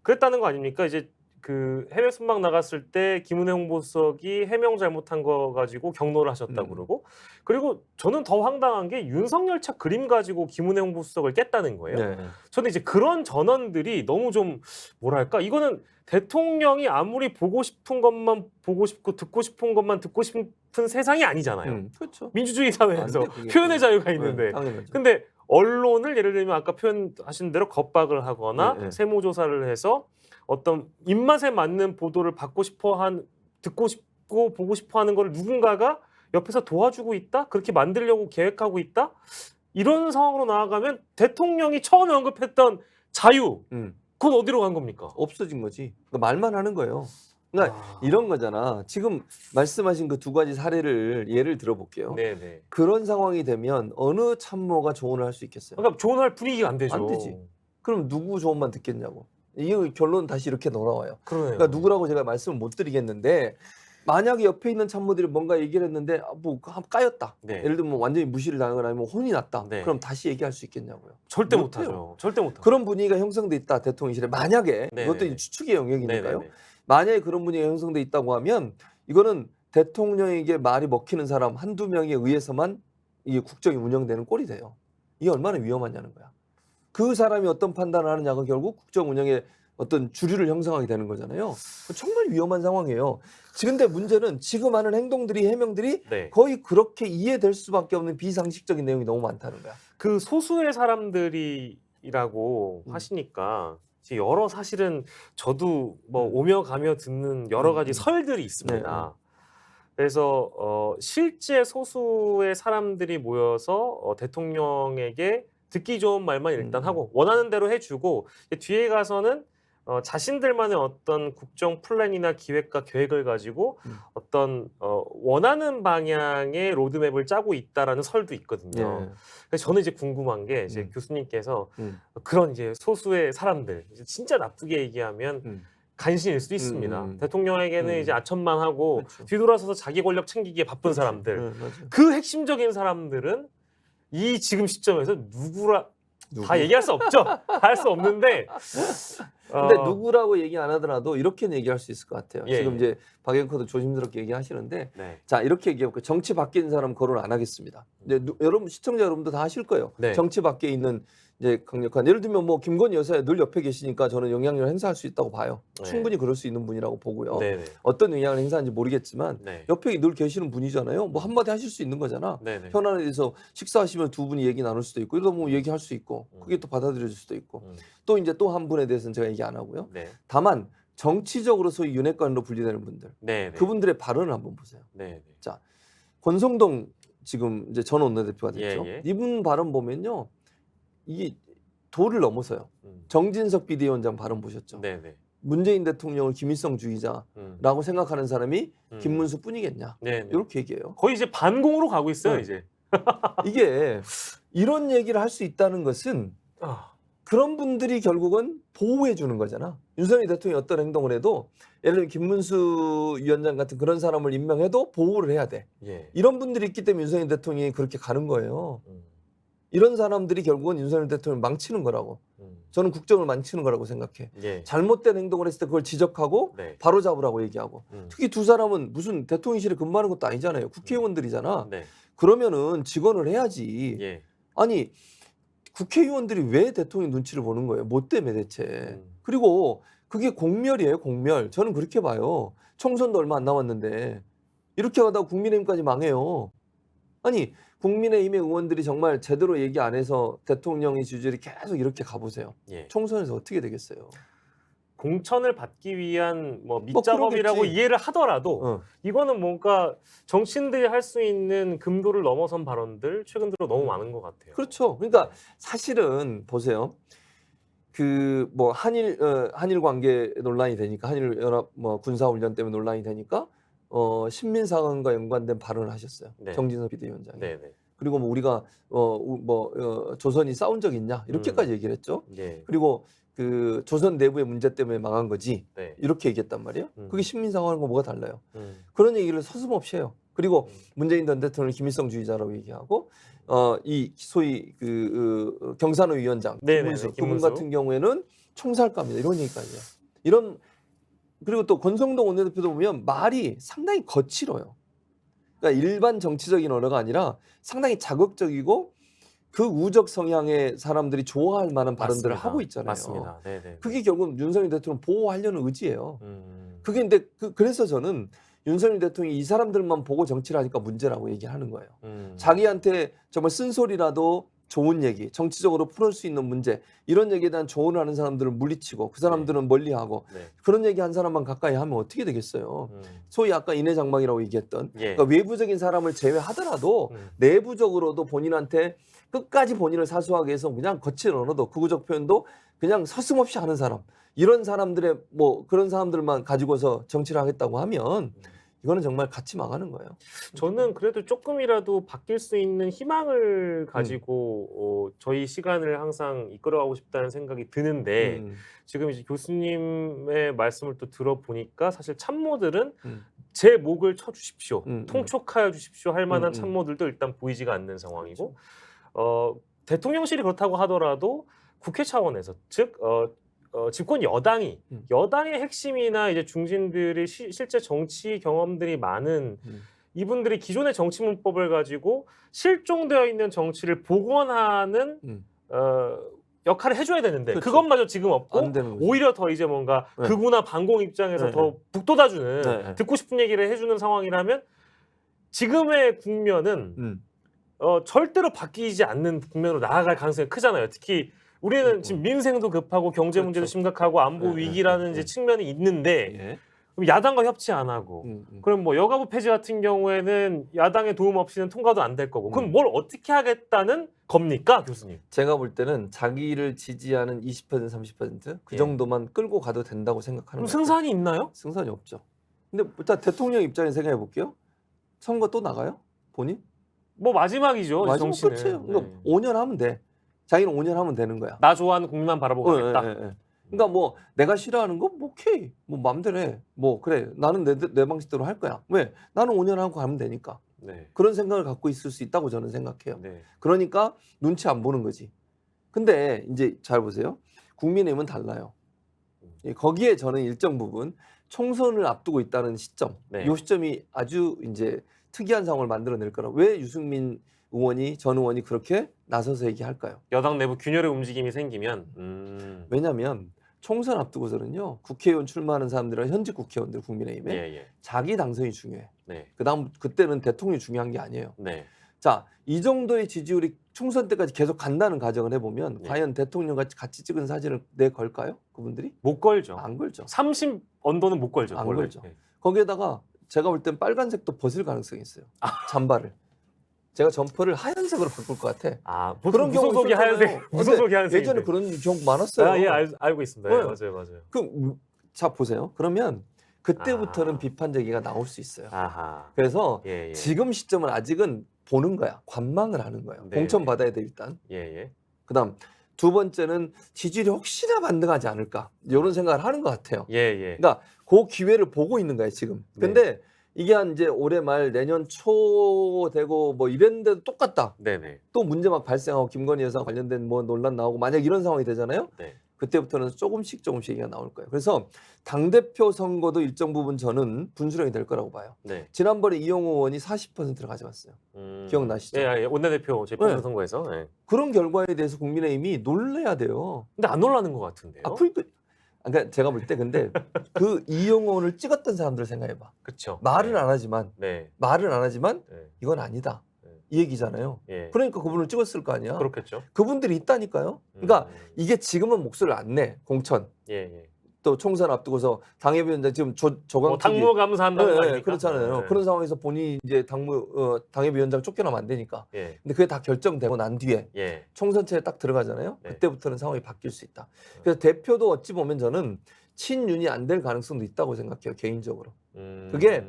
그랬다는 거 아닙니까? 이제 그 해외 순방 나갔을 때 김은혜 홍보수석이 해명 잘못한 거 가지고 경로를 하셨다고 그러고 그리고 저는 더 황당한 게 윤석열 차 그림 가지고 김은혜 홍보수석을 깼다는 거예요. 네. 저는 이제 그런 전언들이 너무 좀 뭐랄까 이거는 대통령이 아무리 보고 싶은 것만 보고 싶고 듣고 싶은 것만 듣고 싶은 세상이 아니잖아요. 그렇죠. 민주주의 사회에서 안 돼, 그게 표현의 또. 자유가 있는데 당연하죠. 근데 언론을 예를 들면 아까 표현하신 대로 겁박을 하거나 네. 세무조사를 해서 어떤 입맛에 맞는 보도를 듣고 싶고 보고 싶어 하는 걸 누군가가 옆에서 도와주고 있다? 그렇게 만들려고 계획하고 있다? 이런 상황으로 나아가면 대통령이 처음에 언급했던 자유 그건 어디로 간 겁니까? 없어진 거지. 그러니까 말만 하는 거예요. 그러니까 이런 거잖아. 지금 말씀하신 그 두 가지 사례를 예를 들어볼게요. 네네. 그런 상황이 되면 어느 참모가 조언을 할 수 있겠어요? 그러니까 조언할 분위기가 안 되죠. 안 되지. 그럼 누구 조언만 듣겠냐고. 이 결론 다시 이렇게 돌아와요. 그러네요. 그러니까 누구라고 제가 말씀을 못 드리겠는데 만약에 옆에 있는 참모들이 뭔가 얘기를 했는데 뭐 까였다. 네. 예를 들면 완전히 무시를 당하거나 아니면 혼이 났다. 네. 그럼 다시 얘기할 수 있겠냐고요. 절대 못해요. 못하죠. 절대 못하죠. 그런 분위기가 형성돼 있다. 대통령실에 만약에 네네네. 이것도 이제 추측의 영역이니까요. 네네네. 만약에 그런 분위기가 형성돼 있다고 하면 이거는 대통령에게 말이 먹히는 사람 한두 명에 의해서만 이게 국정이 운영되는 꼴이 돼요. 이게 얼마나 위험하냐는 거야. 그 사람이 어떤 판단을 하느냐가 결국 국정 운영에 어떤 주류를 형성하게 되는 거잖아요. 정말 위험한 상황이에요. 근데 문제는 지금 하는 행동들이 해명들이 네. 거의 그렇게 이해될 수밖에 없는 비상식적인 내용이 너무 많다는 거야. 그 소수의 사람들이라고 하시니까 이제 여러 사실은 저도 뭐 오며 가며 듣는 여러 가지 설들이 있습니다. 그래서 실제 소수의 사람들이 모여서 대통령에게 듣기 좋은 말만 일단 하고 원하는 대로 해주고 뒤에 가서는 자신들만의 어떤 국정 플랜이나 기획과 계획을 가지고 어떤 원하는 방향의 로드맵을 짜고 있다라는 설도 있거든요. 예. 그래서 저는 이제 궁금한 게 이제 교수님께서 그런 이제 소수의 사람들 이제 진짜 나쁘게 얘기하면 간신일 수도 있습니다. 대통령에게는 이제 아첨만 하고 그렇죠. 뒤돌아서서 자기 권력 챙기기에 바쁜 사람들. 맞아요. 그 핵심적인 사람들은 이 지금 시점에서 누구라 누구? 다 얘기할 수 없죠. 다 할 수 없는데. 근데 누구라고 얘기 안 하더라도 이렇게는 얘기할 수 있을 것 같아요. 예, 지금 예. 이제 박앵커도 조심스럽게 얘기하시는데 네. 자 이렇게 얘기해볼게요. 정치 밖에 있는 사람 거론 안 하겠습니다. 이제 여러분 시청자 여러분도 다 하실 거예요. 네. 정치 밖에 있는 이제 강력한 예를 들면 뭐 김건희 여사가 늘 옆에 계시니까 저는 영향력을 행사할 수 있다고 봐요. 네. 충분히 그럴 수 있는 분이라고 보고요. 네네. 어떤 영향을 행사하는지 모르겠지만 네. 옆에 늘 계시는 분이잖아요. 뭐 한마디 하실 수 있는 거잖아. 네네. 현안에 대해서 식사하시면 두 분이 얘기 나눌 수도 있고 이러다 뭐 얘기할 수 있고 그게 또 받아들여질 수도 있고 또 이제 또 한 분에 대해서는 제가 얘기 안 하고요. 네. 다만 정치적으로 소위 윤핵관으로 분리되는 분들 네네. 그분들의 발언을 한번 보세요. 네네. 자 권성동 지금 이제 전 원내대표가 됐죠. 예, 예. 이분 발언 보면요 이게 도를 넘어서요. 정진석 비대위원장 발언 보셨죠. 네네. 문재인 대통령을 김일성주의자라고 생각하는 사람이 김문수뿐이겠냐. 네네. 이렇게 얘기해요. 거의 이제 반공으로 가고 있어요, 네. 이제. 이게 이런 얘기를 할 수 있다는 것은 아, 그런 분들이 결국은 보호해 주는 거잖아. 윤석열 대통령이 어떤 행동을 해도 예를 들면 김문수 위원장 같은 그런 사람을 임명해도 보호를 해야 돼. 예. 이런 분들이 있기 때문에 윤석열 대통령이 그렇게 가는 거예요. 이런 사람들이 결국은 윤석열 대통령을 망치는 거라고. 저는 국정을 망치는 거라고 생각해. 예. 잘못된 행동을 했을 때 그걸 지적하고 네. 바로 잡으라고 얘기하고. 특히 두 사람은 무슨 대통령실에 근무하는 것도 아니잖아요. 국회의원들이잖아. 네. 그러면은 직원을 해야지. 예. 아니 국회의원들이 왜 대통령 눈치를 보는 거예요? 뭐 때문에 대체? 그리고 그게 공멸이에요, 공멸. 저는 그렇게 봐요. 총선도 얼마 안 남았는데 이렇게 하다가 국민의힘까지 망해요. 아니 국민의힘의 의원들이 정말 제대로 얘기 안 해서 대통령의 지지율이 계속 이렇게 가보세요. 예. 총선에서 어떻게 되겠어요? 공천을 받기 위한 뭐 밑작업이라고 그러겠지. 이해를 하더라도 이거는 뭔가 정치인들이 할 수 있는 금도를 넘어선 발언들 최근 들어 너무 많은 것 같아요. 그렇죠. 그러니까 사실은 보세요. 그 뭐 한일 관계 논란이 되니까 한일 연합 뭐 군사 훈련 때문에 논란이 되니까 신민 상황과 연관된 발언을 하셨어요. 네. 정진석 비대위원장이. 네네. 그리고 뭐 우리가 조선이 싸운 적 있냐 이렇게까지 얘기를 했죠. 예. 그리고 그 조선 내부의 문제 때문에 망한 거지 네. 이렇게 얘기했단 말이에요. 그게 신민 상황과 뭐가 달라요? 그런 얘기를 서슴없이 해요. 그리고 문재인 전 대통령을 김일성주의자라고 얘기하고 이 소위 그 경산호 위원장 네네네, 김문수 그분 김문수. 같은 경우에는 총살감이다 이런 얘기까지 해요. 이런 그리고 또 권성동 원내대표도 보면 말이 상당히 거칠어요. 그러니까 일반 정치적인 언어가 아니라 상당히 자극적이고 그 우적 성향의 사람들이 좋아할 만한 발언들을 맞습니다. 하고 있잖아요. 맞습니다. 네네. 그게 결국 윤석열 대통령 보호하려는 의지예요. 그게 근데 그래서 저는 윤석열 대통령이 이 사람들만 보고 정치를 하니까 문제라고 얘기하는 거예요. 자기한테 정말 쓴소리라도 좋은 얘기, 정치적으로 풀을 수 있는 문제 이런 얘기에 대한 조언을 하는 사람들을 물리치고 그 사람들은 멀리하고 네. 그런 얘기 한 사람만 가까이 하면 어떻게 되겠어요. 소위 아까 인해장막이라고 얘기했던 예. 그러니까 외부적인 사람을 제외하더라도 내부적으로도 본인한테 끝까지 본인을 사수하기 위해서 그냥 거친 언어도 극우적 표현도 그냥 서슴없이 하는 사람 이런 사람들의 뭐 그런 사람들만 가지고서 정치를 하겠다고 하면 이거는 정말 같이 망하는 거예요. 저는 그래도 조금이라도 바뀔 수 있는 희망을 가지고 저희 시간을 항상 이끌어가고 싶다는 생각이 드는데 지금 이제 교수님의 말씀을 또 들어보니까 사실 참모들은 제 목을 쳐주십시오, 통촉하여 주십시오 할 만한 참모들도 일단 보이지가 않는 상황이고 대통령실이 그렇다고 하더라도 국회 차원에서 즉 집권 여당이 여당의 핵심이나 이제 중진들이 실제 정치 경험들이 많은 이분들이 기존의 정치 문법을 가지고 실종되어 있는 정치를 복원하는 역할을 해줘야 되는데 그렇죠. 그것마저 지금 없고 안 되는 거죠. 오히려 더 이제 뭔가 네. 극우나 반공 입장에서 네, 더 북돋아주는 네. 듣고 싶은 얘기를 해주는 상황이라면 지금의 국면은 절대로 바뀌지 않는 국면으로 나아갈 가능성이 크잖아요. 특히 우리는 지금 민생도 급하고 경제 문제도 그렇죠. 심각하고 안보 위기라는 이제 측면이 있는데 예. 그럼 야당과 협치 안 하고 그럼 뭐 여가부 폐지 같은 경우에는 야당의 도움 없이는 통과도 안 될 거고 그럼 뭘 어떻게 하겠다는 겁니까, 교수님? 제가 볼 때는 자기를 지지하는 20% 30%그 예. 정도만 끌고 가도 된다고 그럼 생각하는 거예요. 승산이 있나요? 승산이 없죠. 근데 일단 대통령 입장에서 생각해 볼게요. 선거 또 나가요? 본인? 뭐 마지막이죠. 마지막 정치는. 끝이에요. 그러니까 네. 5년 하면 돼. 자기는 5년 하면 되는 거야. 나 좋아하는 국민만 바라보고 가겠다. 그러니까 뭐 내가 싫어하는 거 뭐 오케이. 뭐 마음대로 해. 뭐 그래. 나는 내 방식대로 할 거야. 왜? 나는 5년 하고 가면 되니까. 네. 그런 생각을 갖고 있을 수 있다고 저는 생각해요. 네. 그러니까 눈치 안 보는 거지. 근데 이제 잘 보세요. 국민의힘은 달라요. 거기에 저는 일정 부분 총선을 앞두고 있다는 시점, 네. 이 시점이 아주 이제 특이한 상황을 만들어낼 거라. 왜 유승민 의원이 전 의원이 그렇게 나서서 얘기할까요? 여당 내부 균열의 움직임이 생기면 왜냐하면 총선 앞두고서는요 국회의원 출마하는 사람들은 현직 국회의원들 국민의힘에 예. 자기 당선이 중요해. 네. 그때는 대통령이 중요한 게 아니에요. 네. 자, 이 정도의 지지율이 총선 때까지 계속 간다는 가정을 해보면 네. 과연 대통령과 같이 찍은 사진을 내걸까요? 그분들이? 못 걸죠. 안 걸죠. 30 언더는 못 걸죠. 안 원래. 걸죠. 네. 거기에다가 제가 볼 땐 빨간색도 벗을 가능성이 있어요. 잠바를. 제가 점퍼를 하얀색으로 바꿀 것 같아. 아, 그런 경우 무소속이 있었잖아요. 하얀색. 무소속이 하얀색. 예전에 그런 경우 많았어요. 아, 예, 알고 있습니다. 네. 예, 맞아요. 자 보세요. 그러면 그때부터는 아. 비판 제기가 나올 수 있어요. 아하. 그래서 예. 지금 시점은 아직은 보는 거야. 관망을 하는 거예요. 네. 공천 받아야 돼 일단. 예. 그다음 두 번째는 지지율이 혹시나 반등하지 않을까 이런 생각을 하는 것 같아요. 예. 그러니까 그 기회를 보고 있는 거예요 지금. 근데 이게 한 이제 올해 말 내년 초 되고 뭐 이랬는데도 똑같다. 네네. 또 문제 막 발생하고 김건희 여사 관련된 뭐 논란 나오고 만약 이런 상황이 되잖아요. 네. 그때부터는 조금씩 얘기가 나올 거예요. 그래서 당대표 선거도 일정 부분 저는 분수령이 될 거라고 봐요. 네. 지난번에 이용호 의원이 40%를 가져갔어요. 기억나시죠? 예, 원내대표 제 뽑는 선거에서. 네. 그런 결과에 대해서 국민의힘이 놀래야 돼요. 근데 안 놀라는 것 같은데요. 그러니까 제가 볼 때 근데 그 이용호를 찍었던 사람들 생각해봐. 그렇죠. 말은 안 하지만 이건 아니다. 이 얘기잖아요. 예. 그러니까 그분을 찍었을 거 아니야. 그렇겠죠. 그분들이 있다니까요. 그러니까 이게 지금은 목소리를 안 내. 공천. 예. 또 총선 앞두고서 당협위원장 지금 조광특위 뭐 당무 감사한다는 거 아닙니까? 그렇잖아요. 그런 상황에서 본인이 이제 당협위원장 쫓겨나면 안 되니까. 예. 근데 그게 다 결정되고 난 뒤에 총선체에 딱 들어가잖아요. 네. 그때부터는 상황이 바뀔 수 있다. 그래서 대표도 어찌 보면 저는 친윤이 안 될 가능성도 있다고 생각해요. 개인적으로. 그게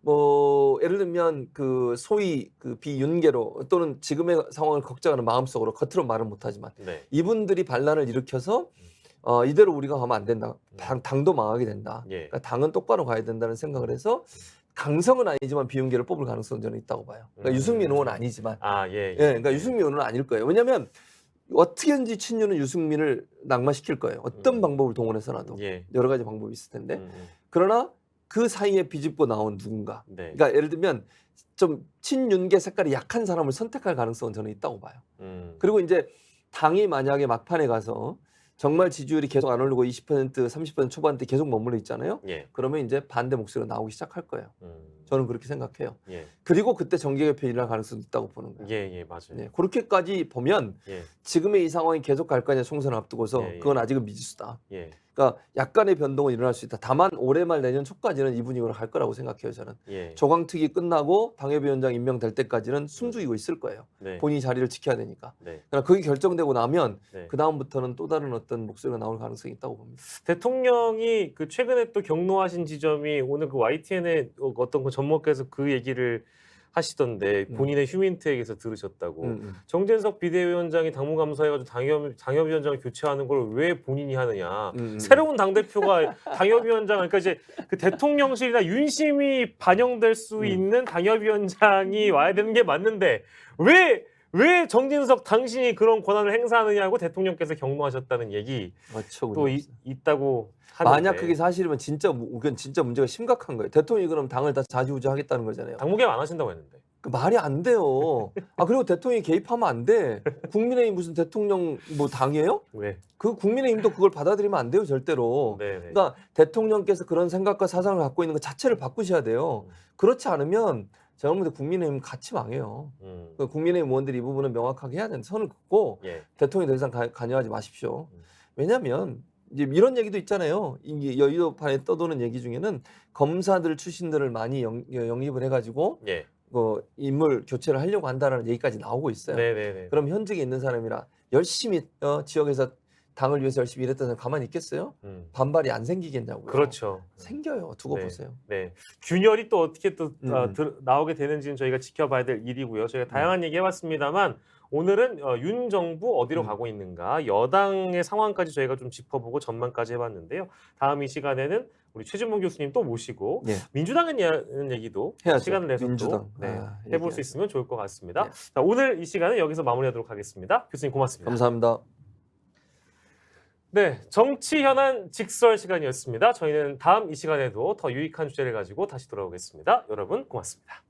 뭐 예를 들면 그 소위 그 비윤계로 또는 지금의 상황을 걱정하는 마음속으로 겉으로 말은 못하지만 이분들이 반란을 일으켜서 이대로 우리가 가면 안 된다. 당도 망하게 된다. 그러니까 당은 똑바로 가야 된다는 생각을 해서 강성은 아니지만 비윤계를 뽑을 가능성은 저는 있다고 봐요. 그러니까 유승민 의원은 아니지만. 그러니까 유승민 의원은 아닐 거예요. 왜냐하면 어떻게든지 친윤은 유승민을 낙마시킬 거예요. 어떤 방법을 동원해서라도. 여러 가지 방법이 있을 텐데. 그러나 그 사이에 비집고 나온 누군가. 그러니까 예를 들면 좀 친윤계 색깔이 약한 사람을 선택할 가능성은 저는 있다고 봐요. 그리고 이제 당이 만약에 막판에 가서 정말 지지율이 계속 안 오르고 20% 30% 초반대 계속 머물러 있잖아요. 그러면 이제 반대 목소리가 나오기 시작할 거예요. 저는 그렇게 생각해요. 그리고 그때 정계개표 일어날 가능성도 있다고 보는 거예요. 맞아요. 그렇게까지 보면 지금의 이 상황이 계속 갈 거 아니야. 총선을 앞두고서. 그건 아직은 미지수다. 그러니까 약간의 변동은 일어날 수 있다. 다만 올해 말 내년 초까지는 이 분위기로 갈 거라고 생각해요. 저는. 조광특위 끝나고 당협위원장 임명될 때까지는 숨죽이고 있을 거예요. 본인이 자리를 지켜야 되니까. 그러나 그게 결정되고 나면 그 다음부터는 또 다른 어떤 목소리가 나올 가능성이 있다고 봅니다. 대통령이 그 최근에 또 경로하신 지점이 오늘 그 YTN의 어떤 그 전목에서 그 얘기를 하시던데 본인의 휴민트에게서 들으셨다고. 정진석 비대위원장이 당무감사해가지고 당협위원장을 교체하는 걸 왜 본인이 하느냐. 새로운 당대표가 당협위원장, 그러니까 이제 그 대통령실이나 윤심이 반영될 수 있는 당협위원장이 와야 되는 게 맞는데 왜 정진석 당신이 그런 권한을 행사하느냐고 대통령께서 경로하셨다는 얘기 또 있다고 하는데. 만약 그게 사실이면 진짜 문제가 심각한 거예요. 대통령이 그럼 당을 다 좌지우지하겠다는 거잖아요. 당무개혁 안 하신다고 했는데. 그 말이 안 돼요. 아 그리고 대통령이 개입하면 안 돼. 국민의힘 무슨 대통령 뭐 당이에요? 네. 그 국민의힘도 그걸 받아들이면 안 돼요 절대로. 네. 네. 그러니까 대통령께서 그런 생각과 사상을 갖고 있는 것 자체를 바꾸셔야 돼요. 그렇지 않으면 제가 볼 때 국민의힘 같이 망해요. 그 국민의힘 의원들이 이 부분은 명확하게 해야 되는 선을 긋고 예. 대통령이 더 이상 관여하지 마십시오. 음. 왜냐하면 이제 이런 얘기도 있잖아요. 이게 여의도판에 떠도는 얘기 중에는 검사들 출신들을 많이 영입을 해가지고 예. 인물 교체를 하려고 한다는 얘기까지 나오고 있어요. 네네네. 그럼 현직에 있는 사람이라 열심히 지역에서 당을 위해서 열심히 일했던 사람 가만히 있겠어요? 반발이 안 생기겠냐고요. 그렇죠. 생겨요. 두고 네. 보세요. 네. 균열이 또 어떻게 또 나오게 되는지는 저희가 지켜봐야 될 일이고요. 저희가 다양한 얘기 해봤습니다만 오늘은 윤 정부 어디로 가고 있는가, 여당의 상황까지 저희가 좀 짚어보고 전망까지 해봤는데요. 다음 이 시간에는 우리 최진봉 교수님 또 모시고 예. 민주당에 대한 얘기도 해야죠. 시간을 내서 민주당. 또 해볼 얘기하죠. 수 있으면 좋을 것 같습니다. 예. 자, 오늘 이 시간은 여기서 마무리하도록 하겠습니다. 교수님 고맙습니다. 감사합니다. 네, 정치 현안 직설 시간이었습니다. 저희는 다음 이 시간에도 더 유익한 주제를 가지고 다시 돌아오겠습니다. 여러분 고맙습니다.